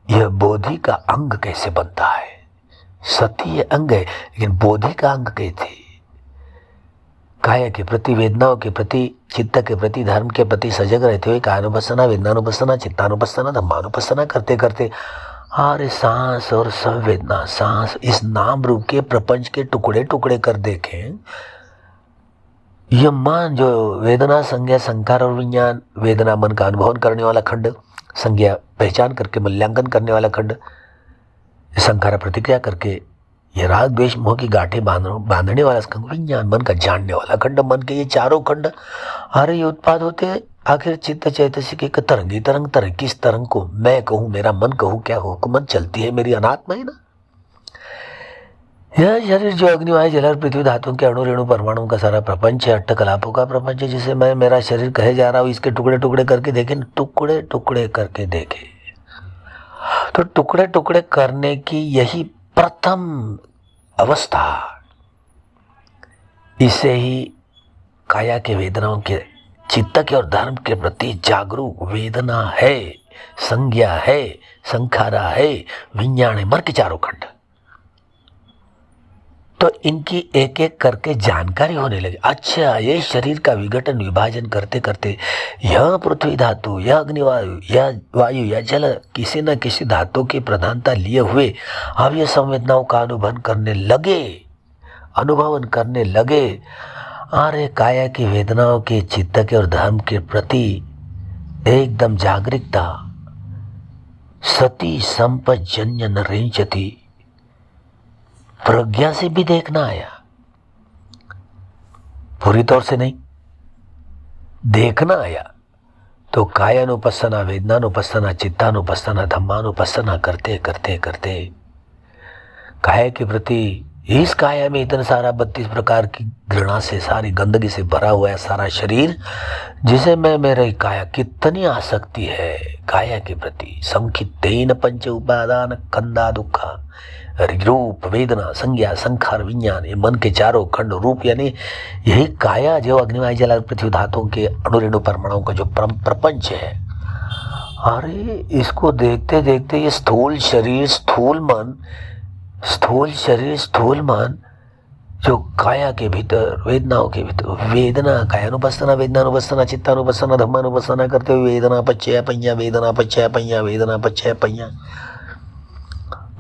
यह बोधि का अंग कैसे बनता है? सती यह अंग है लेकिन बोधि का अंग कैसे? काया के प्रति, वेदनाओं के प्रति, चित्त के प्रति, धर्म के प्रति सजग रहते हुए कायानुपස්සना, वेदनानुपස්සना, चित्तानुपස්සना, धम्मानुपස්සना करते करते अरे सांस और संवेदना, सांस, इस नाम रूप के प्रपंच के टुकड़े टुकड़े कर देखें। यह मन जो वेदना, संज्ञा, संकार और विज्ञान, वेदना मन का अनुभव करने वाला खंड, संज्ञा पहचान करके मूल्यांकन करने वाला खंड, संकार प्रतिक्रिया करके ये राग द्वेष मोह की गांठें बांधने वाला खंड, विज्ञान मन का जानने वाला खंड, मन के ये चारों खंड अरे ये उत्पाद होते हैं आखिर चित्त चैतसिक एक तरंगी तरंग, किस तरंग को मैं कहूँ, मेरा मन कहूँ, क्या हुकूमत चलती है मेरी अनात्मा ही ना। यह शरीर जो अग्नि वायु जल पृथ्वी धातुओं के अणु रेणु परमाणुओं का सारा प्रपंच है, अट्ठ कलापों का प्रपंच है, जिसे मैं मेरा शरीर कहे जा रहा हूँ, इसके टुकड़े टुकड़े करके देखे, टुकड़े टुकड़े करके देखे तो टुकड़े टुकड़े करने की यही प्रथम अवस्था, इसे ही काया के, वेदनाओं के, चित्त के और धर्म के प्रति जागरूक वेदना है, संज्ञा है, संखारा है, विज्ञान है, मन के चारों खंड। तो इनकी एक एक करके जानकारी होने लगी। अच्छा, ये शरीर का विघटन विभाजन करते करते यह पृथ्वी धातु, यह अग्निवायु, यह वायु, यह जल किसी न किसी धातु की प्रधानता लिए हुए अब ये संवेदनाओं का अनुभवन करने लगे। अरे काया की, वेदनाओं के, चित्त के और धर्म के प्रति एकदम जागरूकता, सती संपजन्य न रेंचती, प्रज्ञा से भी देखना आया, पूरी तौर से नहीं, देखना आया। तो कायानुपස්සना, वेदनानुपස්සना, चित्तानुपස්සना, धम्मानुपස්සना करते करते करते काया के प्रति, इस काया में इतना सारा 32 प्रकार की घृणा से, सारी गंदगी से भरा हुआ है सारा शरीर, जिसे मैं मेरे काया, कितनी आसक्ति है काया के प्रति। संखितेन पंच उपादान कंदा दुखा, रूप, वेदना, संज्ञा, संखार, विज्ञान, ये मन के चारों खंड, रूप यानी यही काया जो अग्निवायु जल पृथ्वी धातुओं के अणु रेणु परमाणुओं का जो प्रपंच है। अरे इसको देखते देखते ये स्थूल शरीर, स्थूल मन जो काया के भीतर, वेदनाओं के भीतर, वेदना, कायानुपස්සना, वेदनानुपස්සना, चित्तानुपස්සना, धम्मानुपස්සना करते हुए वेदना पच्चय पय्या, वेदना पच्चय पय्या, वेदना पच्चय पय्या।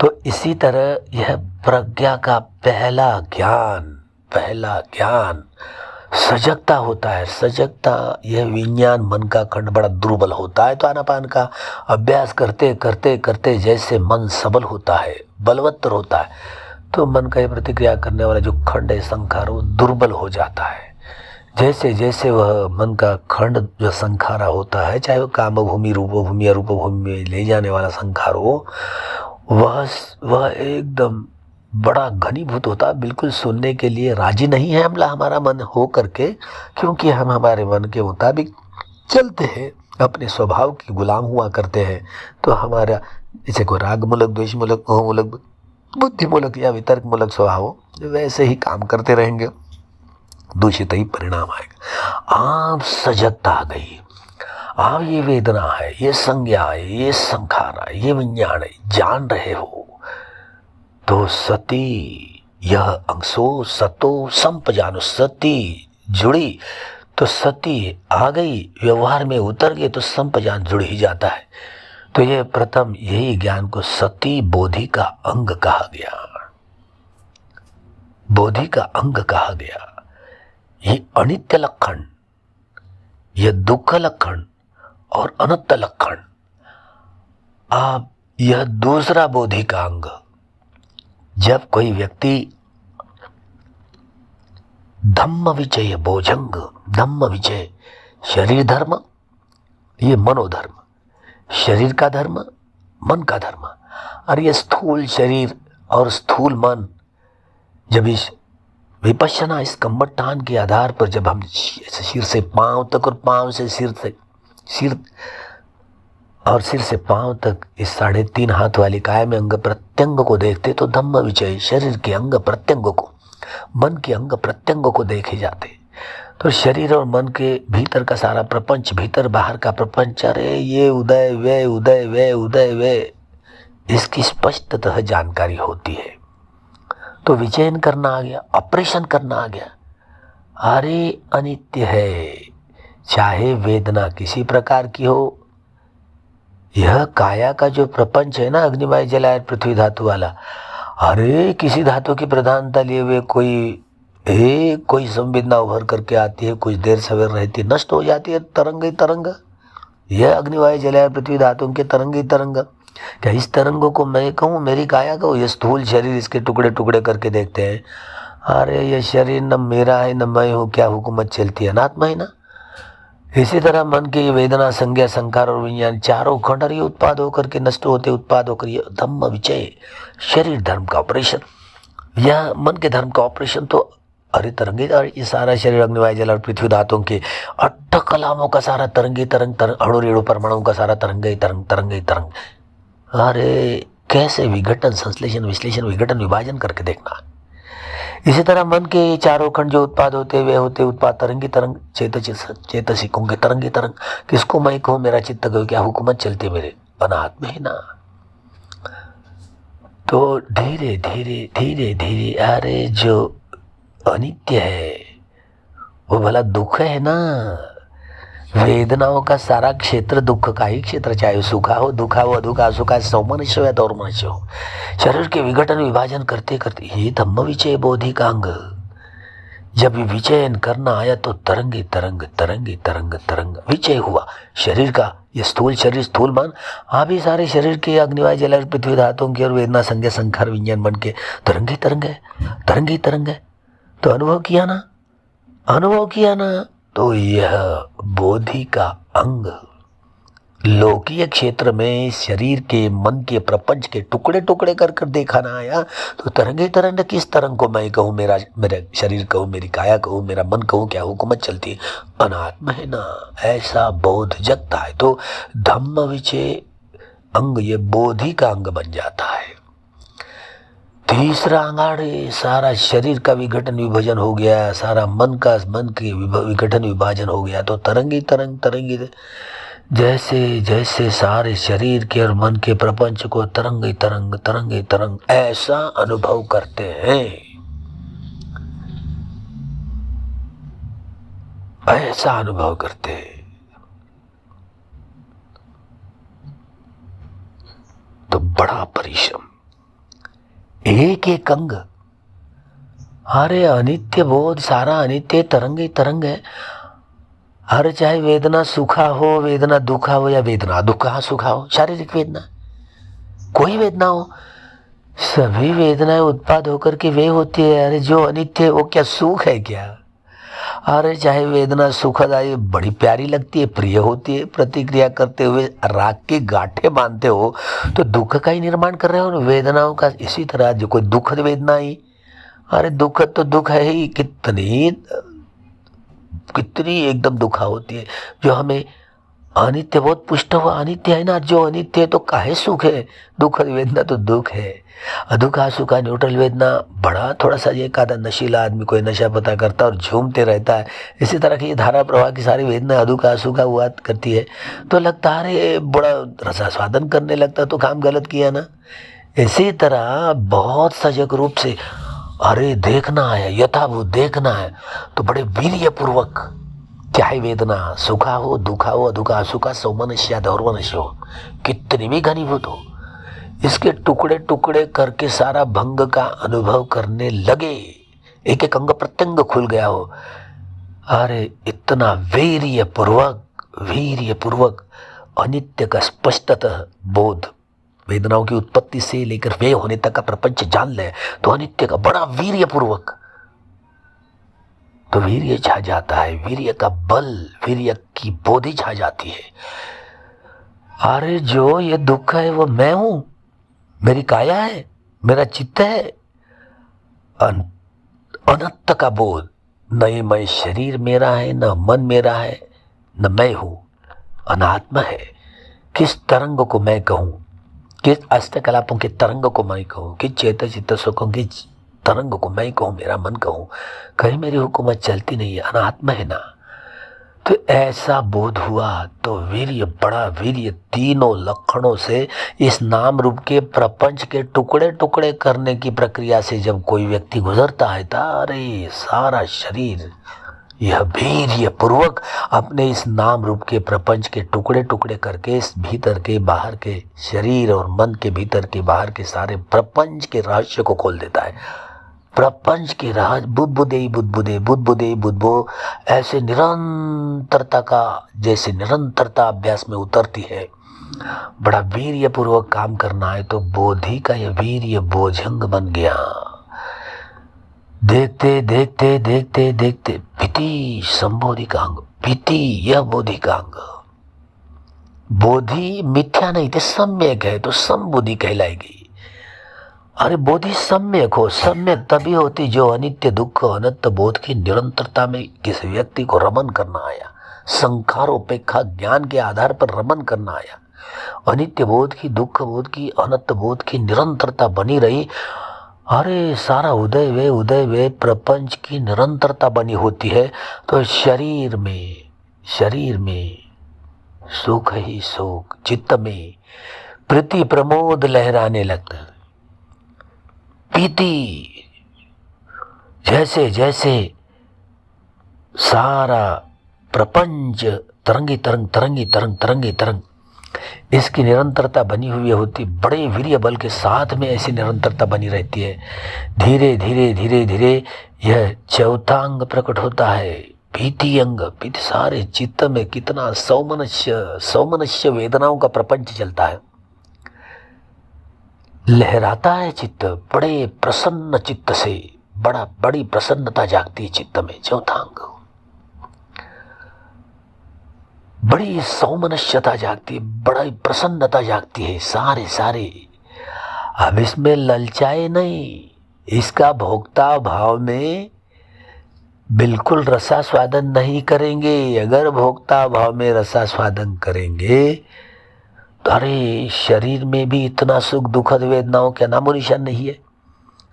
तो इसी तरह यह प्रज्ञा का पहला ज्ञान सजगता होता है। सजगता, यह विज्ञान मन का खंड बड़ा दुर्बल होता है। तो आनापान का अभ्यास करते करते करते जैसे मन सबल होता है, बलवत्तर होता है, तो मन का प्रतिक्रिया करने वाला जो खंड है, संखार, वो दुर्बल हो जाता है। जैसे जैसे वह मन का खंड जो संखारा होता है, चाहे वो काम भूमि, रूप भूमि, अरूप भूमि में ले जाने वाला संखार हो, वह एकदम बड़ा घनीभूत होता है, बिल्कुल सुनने के लिए राजी नहीं है हमारा मन हो करके, क्योंकि हम हमारे मन के मुताबिक चलते हैं, अपने स्वभाव के गुलाम हुआ करते हैं। तो हमारा जैसे कोई राग मूलक, द्वेष मूलक, मोह मूलक, बुद्धि मूलक या वितर्क मूलक स्वभाव हो, वैसे ही काम करते रहेंगे, दूषित ही परिणाम आएगा। आप सजगता आ गई, आप ये वेदना है, ये संज्ञा है, ये संखार है, ये विज्ञान है, जान रहे हो, तो सती यह अंशो सतो संपजानो, सती जुड़ी तो सती आ गई, व्यवहार में उतर गई तो संपजान जुड़ ही जाता है। तो यह प्रथम, यही ज्ञान को सती बोधि का अंग कहा गया, बोधि का अंग कहा गया। ये अनित्य लक्षण, यह दुख लक्षण और अनंत लक्षण। अब यह दूसरा बोधि का अंग, जब कोई व्यक्ति धम्म विजय भोजंग, धम्म विजय शरीर धर्म, ये मनोधर्म, शरीर का धर्म, मन का धर्म, और ये स्थूल शरीर और स्थूल मन, जब इस विपश्यना इस कम्बटान के आधार पर जब हम सिर से पांव तक और पांव से सिर और सिर से पांव तक इस 3.5 हाथ वाली कायम अंग प्रत्यंग को देखते तो धम्म विजय शरीर के अंग प्रत्यंग को, मन के अंग प्रत्यंग को देखे जाते। तो शरीर और मन के भीतर का सारा प्रपंच, भीतर बाहर का प्रपंच, अरे ये उदय वे उदय वे उदय वे, इसकी स्पष्टतः जानकारी होती है। तो विचयन करना आ गया, ऑपरेशन करना आ गया। अरे अनित्य है, चाहे वेदना किसी प्रकार की हो, यह काया का जो प्रपंच है ना, अग्निमय जलाय पृथ्वी धातु वाला, अरे किसी धातु की प्रधानता लिए हुए कोई संवेदना उभर करके आती है, कुछ देर सवेर रहती है, नष्ट हो जाती है, तरंग ही तरंग। यह अग्निवाय जलाय पृथ्वी धातु के तरंग ही तरंग। क्या इस तरंगों को मैं कहूँ, मेरी काया कहूँ? ये स्थूल शरीर इसके टुकड़े टुकड़े करके देखते हैं, अरे ये शरीर न मेरा है न मैं हूँ, क्या हुकूमत चलती है, अनात्मा है ना। इसी तरह मन के वेदना संज्ञा संकार और विज्ञान चारों खंड ये उत्पाद होकर के नष्ट होते, उत्पाद होकर ये धम्म विजय शरीर धर्म का ऑपरेशन, यह मन के धर्म का ऑपरेशन। तो अरे तरंगे, ये सारा शरीर अग्निवाय जल और पृथ्वी धातुओं के 8 कलामों का सारा तरंगे तरंग, अणु रेणु परमाणु का सारा तरंगे तरंग तरंगे तरंग। अरे कैसे विघटन संश्लेषण विश्लेषण विघटन विभाजन करके देखना। इसी तरह मन के चारों खंड जो उत्पाद होते वे होते उत्पाद तरंगी तरंग, चेतसिकों के तरंगी तरंग। किसको मैं कहूँ, मेरा चित्त गयो, क्या हुकूमत चलती मेरे, अनात्म है ना। तो धीरे धीरे धीरे धीरे, अरे जो अनित्य है वो भला दुख है ना। वेदनाओं का सारा क्षेत्र दुख का ही क्षेत्र, चाहे सुखा हो दुखा हो अदुखा सुखा, सौमनुष्य हो या दौर मनुष्य हो, शरीर के विघटन विभाजन करते करते ये धम्म विजय बोधि का अंग जब विचयन करना आया तो तरंगे तरंग तरंगे तरंग तरंग विचय हुआ शरीर का। ये स्थूल शरीर स्थूल मन, हाँ भी सारे शरीर के अग्निवाय जल पृथ्वी धातुओं के और वेदना संज्ञा संखार विज्ञान मन के तरंगे तरंग है, तरंगे तरंग है। तो अनुभव किया ना, अनुभव किया ना। तो यह बोधि का अंग लौकीय क्षेत्र में शरीर के मन के प्रपंच के टुकड़े टुकड़े कर कर देखा ना आया। तो तरंगे तरंग, किस तरंग को मैं कहूँ, मेरा शरीर कहूँ, मेरी काया कहूँ, मेरा मन कहूँ, क्या हुकूमत चलती है, अनात्म है ना। ऐसा बोध जगता है तो धम्म विजय अंग ये बोधि का अंग बन जाता है। तीसरा अंगाड़े सारा शरीर का विघटन विभाजन हो गया, सारा मन के विघटन विभाजन हो गया। तो तरंगी तरंग तरंगी, जैसे जैसे सारे शरीर के और मन के प्रपंच को तरंगी तरंग तरंगी तरंग ऐसा अनुभव करते हैं, ऐसा अनुभव करते हैं। तो बड़ा परिश्रम, एक एक अंग, अरे अनित्य बोध सारा अनित्य तरंगे तरंग है। हर चाहे वेदना सुखा हो, वेदना दुखा हो या वेदना दुखा सुखा हो, शारीरिक वेदना कोई वेदना हो, सभी वेदनाएं उत्पाद होकर के वे होती है। अरे जो अनित्य है वो क्या सुख है क्या? अरे चाहे वेदना सुखदायी बड़ी प्यारी लगती है, प्रिय होती है, प्रतिक्रिया करते हुए राग की गांठें बांधते हो तो दुख का ही निर्माण कर रहे हो वेदनाओं का। इसी तरह जो कोई दुखद वेदना ही, अरे दुख तो दुख है ही, कितनी एकदम दुखा होती है। जो हमें अनित्य बहुत पुष्ट हुआ अनित्य है ना, जो अनित्य है तो काहे सुख है, दुखद वेदना तो दुख है, अदुखा सुखा न्यूट्रल वेदना। बड़ा थोड़ा सा एक आधा नशीला आदमी कोई नशा पता करता और झूमते रहता है, इसी तरह की ये धारा प्रवाह की सारी वेदना अदुखा सुखा हुआ करती है तो लगता है अरे बड़ा रसास्वादन करने लगता, तो काम गलत किया ना। इसी तरह बहुत सजग रूप से अरे देखना है, यथाभूत देखना है तो बड़े वीर्यपूर्वक, चाहे वेदना सुखा हो दुखा हो अदुखा सुखा सौमनस्य दौर्मनस्य हो, कितनी भी घनीभूत हो, इसके टुकड़े टुकड़े करके सारा भंग का अनुभव करने लगे, एक एक अंग प्रत्यंग खुल गया हो। अरे इतना वीर्यपूर्वक वीर्य पूर्वक अनित्य का स्पष्टतः बोध, वेदनाओं की उत्पत्ति से लेकर वे होने तक का प्रपंच जान ले तो अनित्य का बड़ा वीर्य पूर्वक, तो वीर्य छा जाता है, वीर्य का बल, वीर्य की बोधि छा जाती है। अरे जो ये दुख है वो मैं हूं, मेरी काया है, मेरा चित्त है। अनंत का बोध, न ये मैं शरीर मेरा है, न मन मेरा है, न मैं हूं, अनात्मा है। किस तरंग को मैं कहूं, किस अष्टकलापों के तरंग को मैं कहूं, किस चेत चित्त सुखों की तरंग को मैं कहूं, मेरा मन कहूं, कहीं मेरी हुकूमत चलती नहीं है, अनात्मा है ना। तो ऐसा बोध हुआ तो वीर्य, बड़ा वीर्य, तीनों लक्षणों से इस नाम रूप के प्रपंच के टुकड़े टुकड़े करने की प्रक्रिया से जब कोई व्यक्ति गुजरता है तो अरे सारा शरीर यह वीर्य पूर्वक अपने इस नाम रूप के प्रपंच के टुकड़े टुकड़े करके इस भीतर के बाहर के शरीर और मन के भीतर के बाहर के सारे प्रपंच के रहस्य को खोल देता है। प्रपंच के रहस्य बुद्बुदे बुद्बुदे बुद्बुदे बुद्बो, ऐसे निरंतरता का, जैसे निरंतरता अभ्यास में उतरती है। बड़ा वीर्य पूर्वक काम करना है तो बोधि का यह वीर्य बोझंग बन गया। देखते देखते देखते देखते पीति संबोधि का अंग, पीति यह बोधि का अंग। बोधि मिथ्या नहीं थे, सम्यक है तो संबोधि कहलाएगी। अरे बोधि सम्यक हो, सम्यक तभी होती जो अनित्य दुख अनंत बोध की निरंतरता में किसी व्यक्ति को रमन करना आया, संखारोपेक्षा ज्ञान के आधार पर रमन करना आया। अनित्य बोध की, दुख बोध की, अनंत बोध की निरंतरता बनी रही। अरे सारा उदय वे प्रपंच की निरंतरता बनी होती है तो शरीर में सुख ही सुख, चित्त में प्रीति प्रमोद लहराने लगता है। पीति, जैसे जैसे सारा प्रपंच तरंगी तरंग तरंगी तरंग तरंगी तरंग, इसकी निरंतरता बनी हुई होती, बड़े वीर्य बल के साथ में ऐसी निरंतरता बनी रहती है। धीरे धीरे धीरे धीरे यह चौथा अंग प्रकट होता है, पीति अंग। पीति सारे चित्त में कितना सौमनस्य वेदनाओं का प्रपंच चलता है, लहराता है चित्त, बड़े प्रसन्न चित्त से, बड़ी प्रसन्नता जागती है चित्त में। चौथा अंग बड़ी सौमनस्यता जागती है, बड़ी प्रसन्नता जागती है सारे। अब इसमें ललचाए नहीं, इसका भोक्ता भाव में बिल्कुल रसास्वादन नहीं करेंगे। अगर भोक्ता भाव में रसास्वादन करेंगे तो अरे शरीर में भी इतना सुख, दुखद वेदनाओं का नामो निशान नहीं है।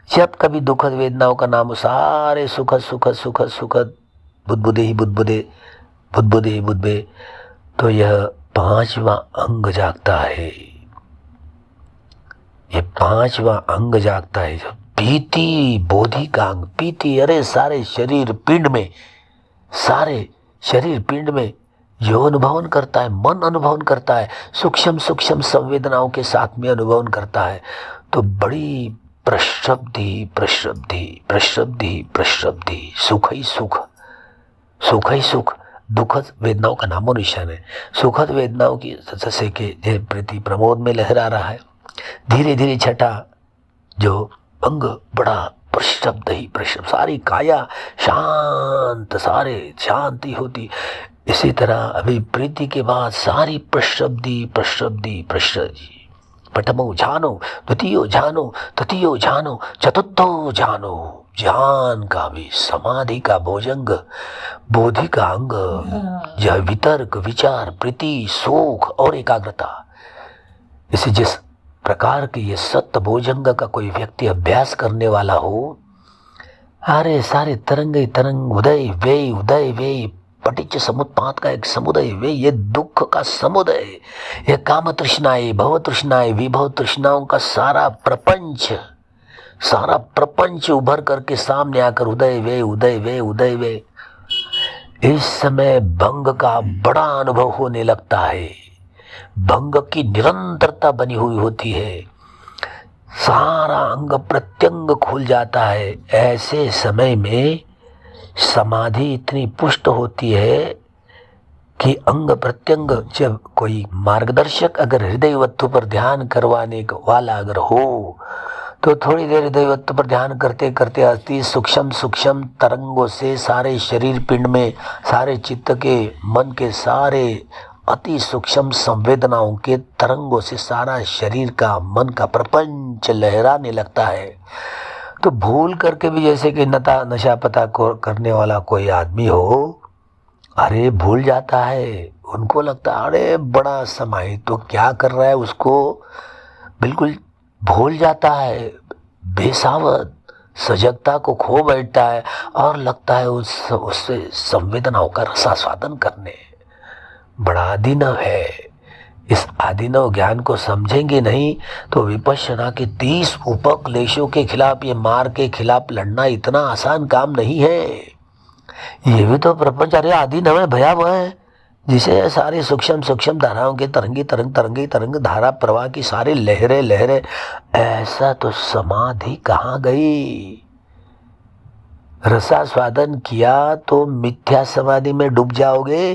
जब कभी दुखद वेदनाओं का नाम, सारे सुखद बुदबुदे ही बुदबुदे, तो यह पांचवा अंग जागता है। ये पांचवा अंग जागता है, पीति बोधि का अंग। पीति, अरे सारे शरीर पिंड में जो अनुभवन करता है, मन अनुभवन करता है, सूक्ष्म संवेदनाओं के साथ में अनुभवन करता है तो बड़ी प्रश्रब्धि, सुख ही सुख। दुखद वेदनाओं का नामो निशान है। सुखद वेदनाओं की जैसे कि प्रीति प्रमोद में लहरा रहा है। धीरे धीरे छठा जो अंग, बड़ा प्रशब्द, सारी काया शांत, सारे शांति होती। इसी तरह अभी प्रीति के बाद सारी प्रशब्दी। प्रथमो जानो, द्वितीयो जानो, तृतीयो जानो, चतुर्थो जानो। ज्ञान का भी, समाधि का भोजंग, बोधि का अंग, यह वितर्क, विचार, प्रीति, सुख और एकाग्रता। इसे जिस प्रकार के ये सत्य भोजंग का कोई व्यक्ति अभ्यास करने वाला हो, अरे सारे तरंग उदय वे पटिच समुत्पात का एक समुदय वे, ये दुख का समुदय, ये काम तृष्णाएं, भव तृष्णाएं, विभव तृष्णाओं का सारा प्रपंच उभर करके सामने आकर उदय वे। इस समय भंग का बड़ा अनुभव होने लगता है, भंग की निरंतरता बनी हुई होती है, सारा अंग प्रत्यंग खुल जाता है। ऐसे समय में समाधि इतनी पुष्ट होती है कि अंग प्रत्यंग जब कोई मार्गदर्शक अगर हृदय वस्तु पर ध्यान करवाने वाला अगर हो तो थोड़ी देर हृदय वस्तु पर ध्यान करते करते अति सूक्ष्म सूक्ष्म तरंगों से सारे शरीर पिंड में, सारे चित्त के मन के सारे अति सूक्ष्म संवेदनाओं के तरंगों से सारा शरीर का मन का प्रपंच लहराने लगता है। तो भूल करके भी जैसे कि नशा पता करने वाला कोई आदमी हो, अरे भूल जाता है, उनको लगता है अरे बड़ा समय तो क्या कर रहा है, उसको बिल्कुल भूल जाता है, बेसावध सजगता को खो बैठता है और लगता है उससे संवेदनाओं का रसास्वादन करने। बड़ा आदिनव है। इस आदिनव ज्ञान को समझेंगे नहीं तो विपश्यना के 30 उपक्लेशों के खिलाफ, ये मार के खिलाफ लड़ना इतना आसान काम नहीं है। ये भी तो प्रपंच अरे आदिनव है, भयावह है, जिसे सारी सूक्ष्म सूक्ष्म धाराओं के तरंगी धारा प्रवाह की सारी लहरें, ऐसा तो समाधि कहाँ गई। रसास्वादन किया तो मिथ्या समाधि में डूब जाओगे।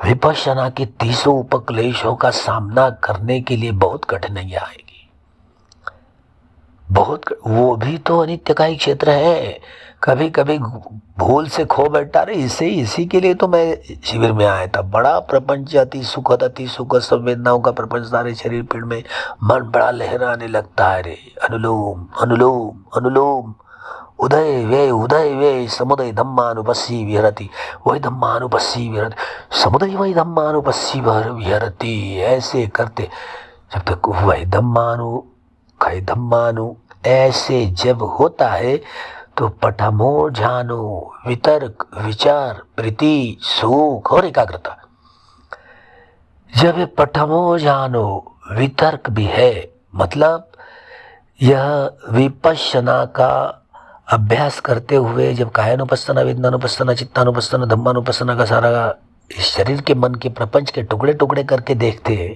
विपश्यना के 30 उपक्लेशों का सामना करने के लिए बहुत कठिनाइयां आएगी, वो भी तो अनित्य का ही क्षेत्र है। कभी कभी भूल से खो बैठा, रहे इसी के लिए तो मैं शिविर में आया था। बड़ा प्रपंच अति सुखद संवेदनाओं का प्रपंच सारे शरीर पीड़ में, मन बड़ा लहराने लगता है। रे अनुलोम अनुलोम अनुलोम, उदय वे समुदय धम्मानुपस्सी विहरति, वही धम्मानुपस्सी विहरति, समुदय वही धम्मानुपस्सी विहरति। ऐसे करते जब तक वही धम्मानु ऐसे जब होता है तो पठमो जानो, वितर्क विचार प्रीति सुख और एकाग्रता। जब पठमो जानो वितर्क भी है, मतलब यह विपश्यना का अभ्यास करते हुए जब कायानुपස්සना, वेदनानुपස්සना, चित्तानुपස්සना, धम्मानुपස්සना का सारा इस शरीर के मन के प्रपंच के टुकड़े टुकड़े करके देखते हैं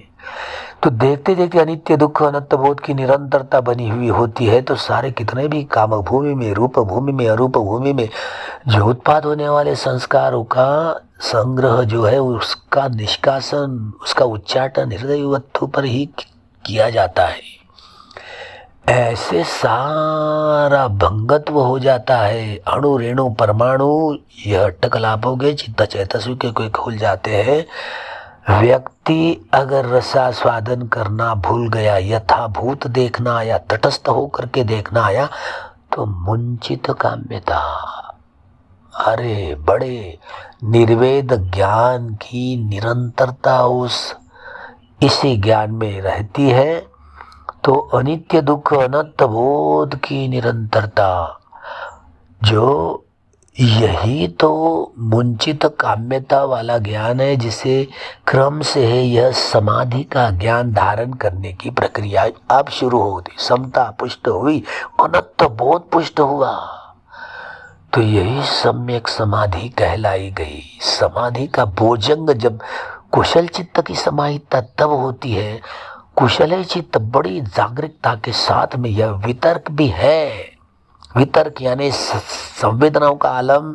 तो देखते देखते अनित्य दुख अनंत बोध की निरंतरता बनी हुई होती है। तो सारे कितने भी काम भूमि में, रूप भूमि में, अरूप भूमि में जो उत्पाद होने वाले संस्कारों का संग्रह जो है, उसका निष्कासन, उसका उच्चाटन हृदय वस्तु पर ही किया जाता है। ऐसे सारा भंगत्व हो जाता है। अणु रेणु परमाणु यह टकलापोगे चित्त चैतसिक के कोई खुल जाते हैं। व्यक्ति अगर रसास्वादन करना भूल गया, यथाभूत देखना आया, तटस्थ होकर के देखना आया तो मुंचित काम्यता, अरे बड़े निर्वेद ज्ञान की निरंतरता इसी ज्ञान में रहती है। तो अनित्य दुख अनंत बोध की निरंतरता, जो यही तो मुंचित काम्यता वाला ज्ञान है, जिसे क्रम से है यह समाधि का ज्ञान धारण करने की प्रक्रिया अब शुरू होती। समता पुष्ट हुई, अनंत बोध पुष्ट हुआ, तो यही सम्यक समाधि कहलाई गई। समाधि का भोजंग जब कुशल चित्त की समाहिता तब होती है। कुशल चित्त बड़ी जागरूकता के साथ में, यह वितर्क भी है। वितर्क यानी संवेदनाओं का आलम,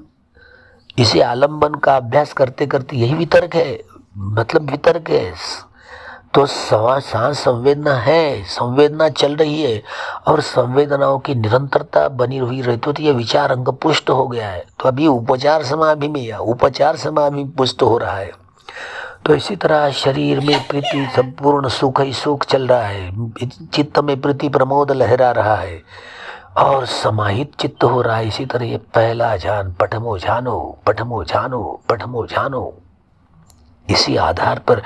इसे आलम्बन का अभ्यास करते करते यही वितर्क है, मतलब वितर्क है। तो सांस संवेदना है, संवेदना चल रही है और संवेदनाओं की निरंतरता बनी हुई रहती, तो यह विचार अंग पुष्ट हो गया है। तो अभी उपचार समाधि में या उपचार समाधि पुष्ट हो रहा है। तो इसी तरह शरीर में प्रीति, संपूर्ण सुख ही सुख चल रहा है, चित्त में प्रीति प्रमोद लहरा रहा है और समाहित चित्त हो रहा है। इसी तरह ये पहला ध्यान पठमो जानो, पठमो जानो, पठमो जानो, इसी आधार पर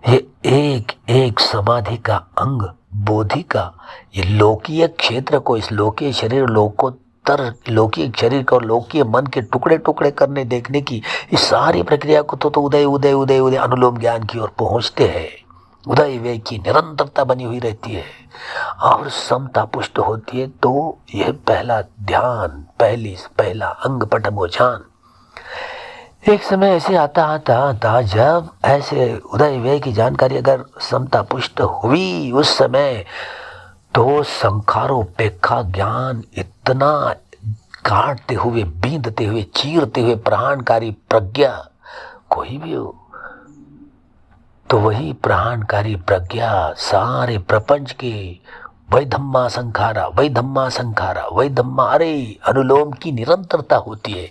ये एक एक समाधि का अंग, बोधि का, ये लोकीय क्षेत्र को, इस लोकीय शरीर लोकोत्तर लौकिक शरीर को और लौकिक मन के टुकड़े टुकड़े करने देखने की इस सारी प्रक्रिया को तो उदय उदय उदय उदय अनुलोम ज्ञान की ओर पहुंचते हैं। उदय वे की निरंतरता बनी हुई रहती है और समता पुष्ट होती है। तो यह पहला ध्यान, पहला अंग पठमो जान। एक समय ऐसे आता जब ऐसे उदय व्यय की जानकारी अगर समता पुष्ट हुई, उस समय तो संखारोपेक्षा ज्ञान इतना काटते हुए, बींधते हुए, चीरते हुए प्रहारकारी प्रज्ञा, कोई भी हो, तो वही प्राणकारी प्रज्ञा सारे प्रपंच के वही धम्मा संखारा, वही धम्मा संखारा, वही धम्मा, अरे अनुलोम की निरंतरता होती है।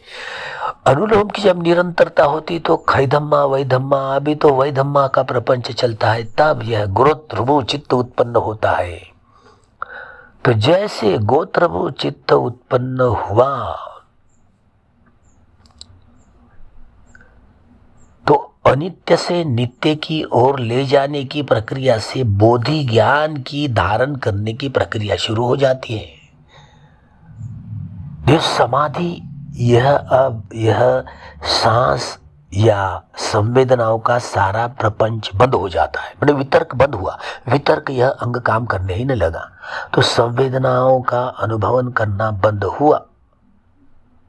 अनुलोम की जब निरंतरता होती तो खै धम्मा वही धम्मा, अभी तो वही धम्मा का प्रपंच चलता है, तब यह गोत्रभू चित्त उत्पन्न होता है। तो जैसे गोत्रभू चित्त उत्पन्न हुआ तो अनित्य से नित्य की ओर ले जाने की प्रक्रिया से बोधि ज्ञान की धारण करने की प्रक्रिया शुरू हो जाती है। ये समाधि, यह सांस या संवेदनाओं का सारा प्रपंच बंद हो जाता है। मतलब वितर्क बंद हुआ, वितर्क यह अंग काम करने ही न लगा, तो संवेदनाओं का अनुभवन करना बंद हुआ।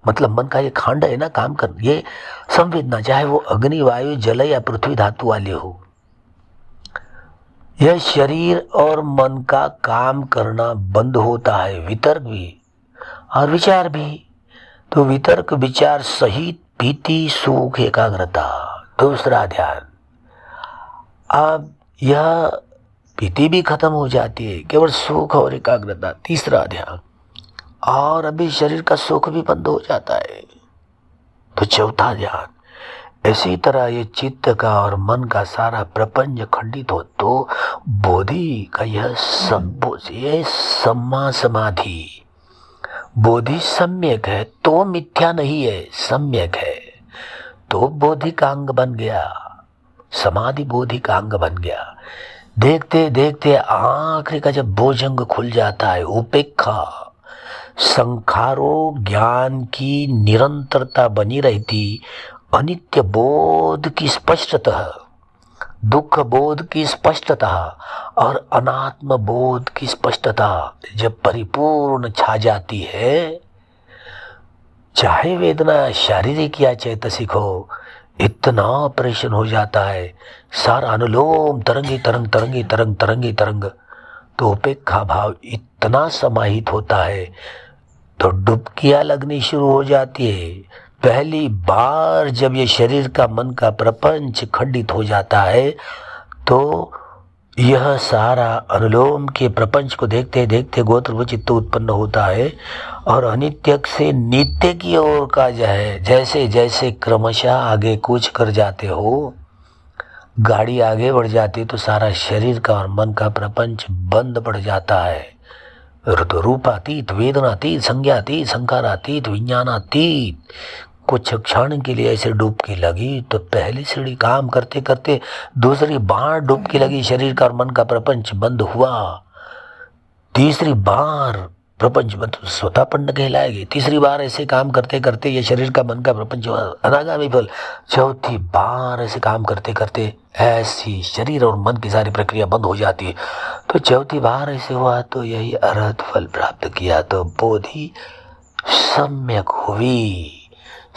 मतलब मन का ये खंड है ना काम कर, ये संवेदना चाहे वो अग्नि वायु जल या पृथ्वी धातु वाले हो, यह शरीर और मन का काम करना बंद होता है। वितर्क भी और विचार भी। तो वितर्क विचार सहित पीति सुख एकाग्रता, दूसरा ध्यान। अब यह पीति भी खत्म हो जाती है, केवल सुख और एकाग्रता, तीसरा ध्यान। और अभी शरीर का सुख भी बंद हो जाता है, तो चौथा ध्यान। इसी तरह ये चित्त का और मन का सारा प्रपंच खंडित हो तो बोधि का यह सम्मा समाधि। बोधि सम्यक है तो मिथ्या नहीं है, सम्यक है तो बोधि का अंग बन गया, समाधि बोधि का अंग बन गया। देखते देखते आखिरी का जब भुजंग खुल जाता है, उपेक्षा, संखारो ज्ञान की निरंतरता बनी रहती, अनित्य बोध की स्पष्टतः, दुख बोध की स्पष्टता और अनात्म बोध की स्पष्टता जब परिपूर्ण छा जाती है, चाहे वेदना शारीरिक या चैतसिक हो, इतना ऑपरेशन हो जाता है, सारा अनुलोम तरंगी तरंग तरंगी तरंग तरंगी तरंग, तो उपेक्षा भाव इतना समाहित होता है तो डुबकियां लगनी शुरू हो जाती है। पहली बार जब ये शरीर का मन का प्रपंच खंडित हो जाता है तो यह सारा अनुलोम के प्रपंच को देखते देखते गोत्र चित्त उत्पन्न होता है और अनित्य से नित्य की ओर का जैसे जैसे क्रमशः आगे कूच कर जाते हो, गाड़ी आगे बढ़ जाती तो सारा शरीर का और मन का प्रपंच बंद पड़ जाता है। तो रूपातीत, वेदनातीत, संज्ञातीत, संखारातीत, विज्ञानातीत। कुछ क्षण के लिए ऐसे डुबकी लगी तो पहली सीढ़ी काम करते करते दूसरी बार डुबकी लगी, शरीर का और मन का प्रपंच बंद हुआ। तीसरी बार प्रपंच बंद, स्वतः पंड कहलाएगी। तीसरी बार ऐसे काम करते करते ये शरीर का मन का प्रपंच हुआ, अनागामी फल। चौथी बार ऐसे काम करते करते ऐसी शरीर और मन की सारी प्रक्रिया बंद हो जाती है। तो चौथी बार ऐसे हुआ तो यही अर्हत फल प्राप्त किया, तो बोधि सम्यक हुई।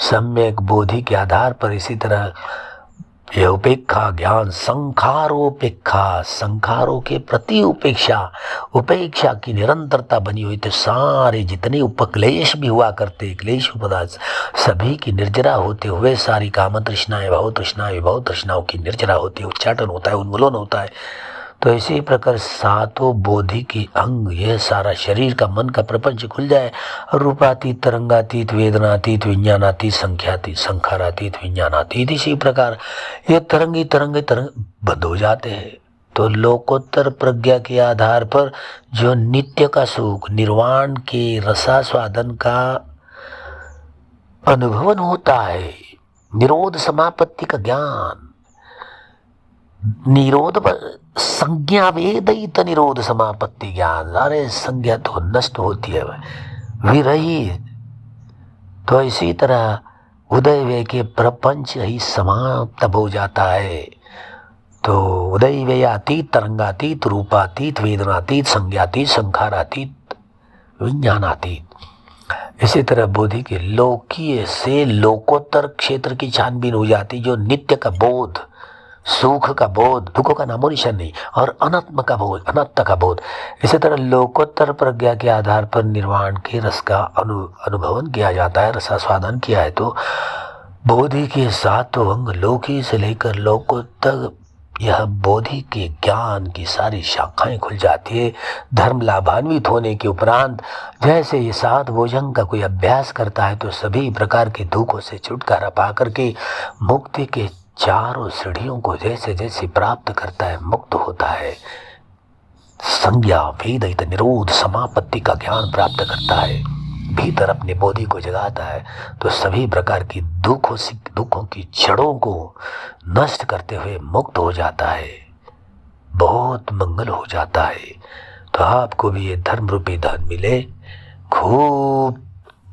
सम्यक बोधि के आधार पर इसी तरह यह उपेक्षा ज्ञान, संखारोपेक्षा, संखारों के प्रति उपेक्षा, उपेक्षा की निरंतरता बनी हुई तो सारे जितने उपक्लेश भी हुआ करते, क्लेश पदार्थ सभी की निर्जरा होते हुए सारी काम तृष्णाएं, भाव तृष्णाएं, विभव तृष्णाओं की निर्जरा होती है, उच्चाटन होता है, उन्मूलन होता है। तो इसी प्रकार सातों बोधि के अंग, यह सारा शरीर का मन का प्रपंच खुल जाए, रूपातीत, तरंगातीत, वेदनातीत, विज्ञानातीत, संख्यातीत, संखारातीत, विज्ञानातीत, इसी प्रकार ये तरंगी तरंगे तरंग बंद हो जाते हैं। तो लोकोत्तर प्रज्ञा के आधार पर जो नित्य का सुख, निर्वाण के रसास्वादन का अनुभवन होता है, निरोध समापत्ति का ज्ञान, निरोध संज्ञा वेदित निरोध समापत्ति ज्ञान, अरे संज्ञा तो नष्ट होती है, विरही। तो इसी तरह उदय वे के प्रपंच ही समाप्त हो जाता है। तो उदय वे अतीत, तरंगातीत, रूपातीत, वेदनातीत, संज्ञातीत, संखारातीत, विज्ञानातीत। इसी तरह बोधि के लोकीय से लोकोत्तर क्षेत्र की छानबीन हो जाती, जो नित्य का बोध, सुख का बोध, दुखों का नामो निशान नहीं, और अनात्म का बोध, अनात्म का बोध। इसी तरह लोकोत्तर प्रज्ञा के आधार पर निर्वाण के रस का अनुभवन किया जाता है, रसास्वादन किया है। तो बोधि के सातों अंग, लोकी से लेकर लोकोत्तर यह बोधि के ज्ञान की सारी शाखाएं खुल जाती है। धर्म लाभान्वित होने के उपरांत जैसे ये 7 भुजंग का कोई अभ्यास करता है तो सभी प्रकार के दुखों से छुटकारा पा करके मुक्ति के चारों सीढ़ियों को जैसे जैसे प्राप्त करता है, मुक्त होता है, संज्ञा वेदित निरोध समापत्ति का ज्ञान प्राप्त करता है, भीतर अपने बोधि को जगाता है, तो सभी प्रकार की दुखों की जड़ों को नष्ट करते हुए मुक्त हो जाता है, बहुत मंगल हो जाता है। तो आपको भी ये धर्म रूपी धन मिले। खूब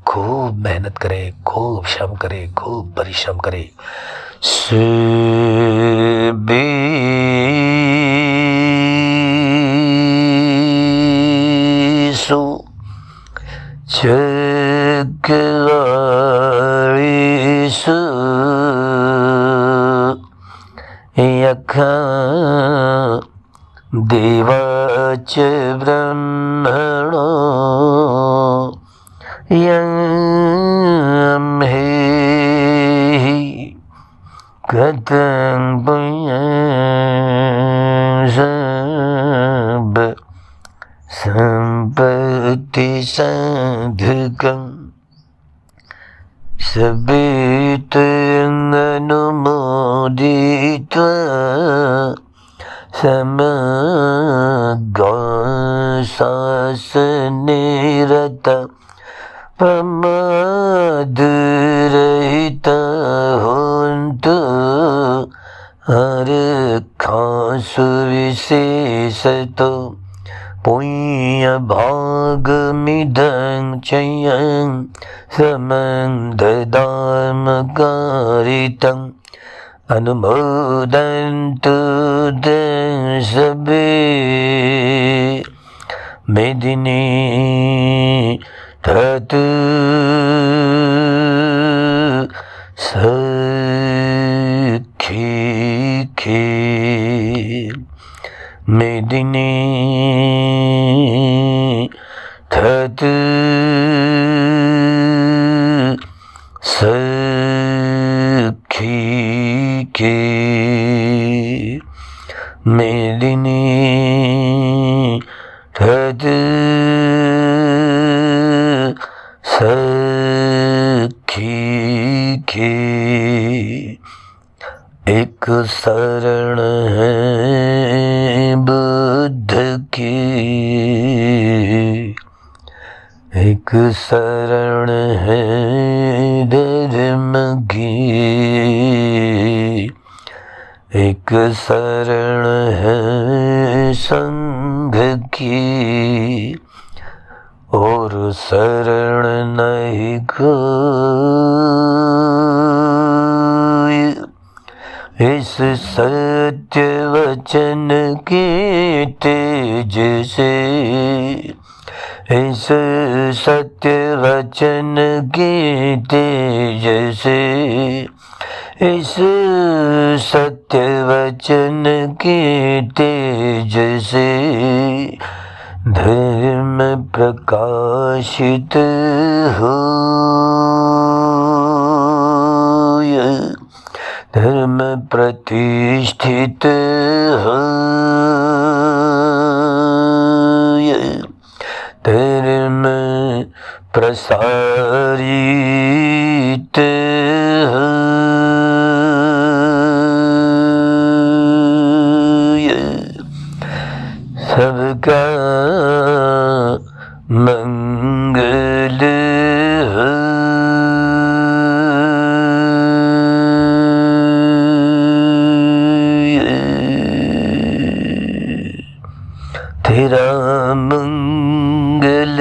खूब मेहनत करें, खूब श्रम करें, खूब परिश्रम करें। चक्रवाळीषु यखा देवाच ब्रह्मणो यं हे कथं पुण्यं संपत्ति साधकं सवेतनुमोदित्वा समगासासनिरता प्रमादरहिता होन्तु हरखासु विशेषतो पुण्यभागमिदं चयं समं ददामकारितम् अनुमोदन्तु सबे मेदिनी तत् सखी के मेदिनी तत् सखी के मेदिनी तत् सखी के। एक शरण है बुद्ध की, एक शरण है धर्म की, एक शरण है संघ की, और शरण नहीं कोई। इस सत्य वचन के तेज से, इस सत्य वचन के तेज से, इस सत्य वचन के तेज से धर्म प्रकाशित हो, धर्म प्रतिष्ठित हो, धर्म प्रसारित हो। सबका मंगल हो। तेरा मंगल,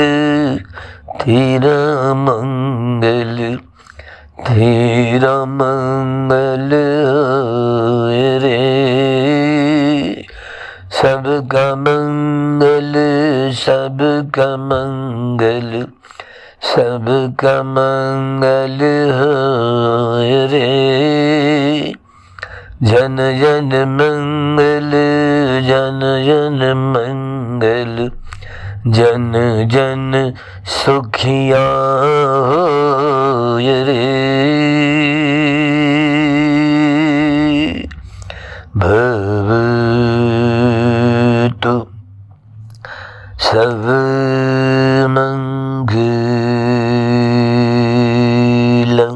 तेरा मंगल, तेरा मंगल रे। सबका मंगल, सबका मंगल, सबका मंगल हो रे। जन जन मंगल, जन जन मंगल, जन जन सुखिया हो रे। भव सर्वमङ्गलं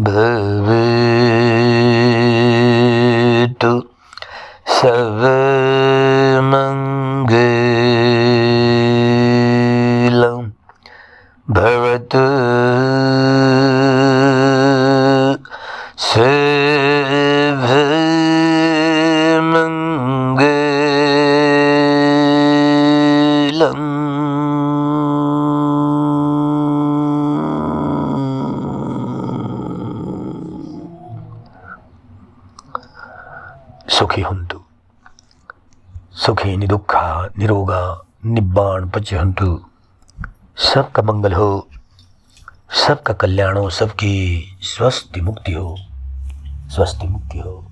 भवेतु सर्वमङ्गलं भवतु सुखी हुंतु सुखी निदुःखा निरोगा निब्बाण पच्यहंतु। सबका मंगल हो, सबका कल्याण हो, सबकी स्वस्थ मुक्ति हो, स्वस्थ मुक्ति हो।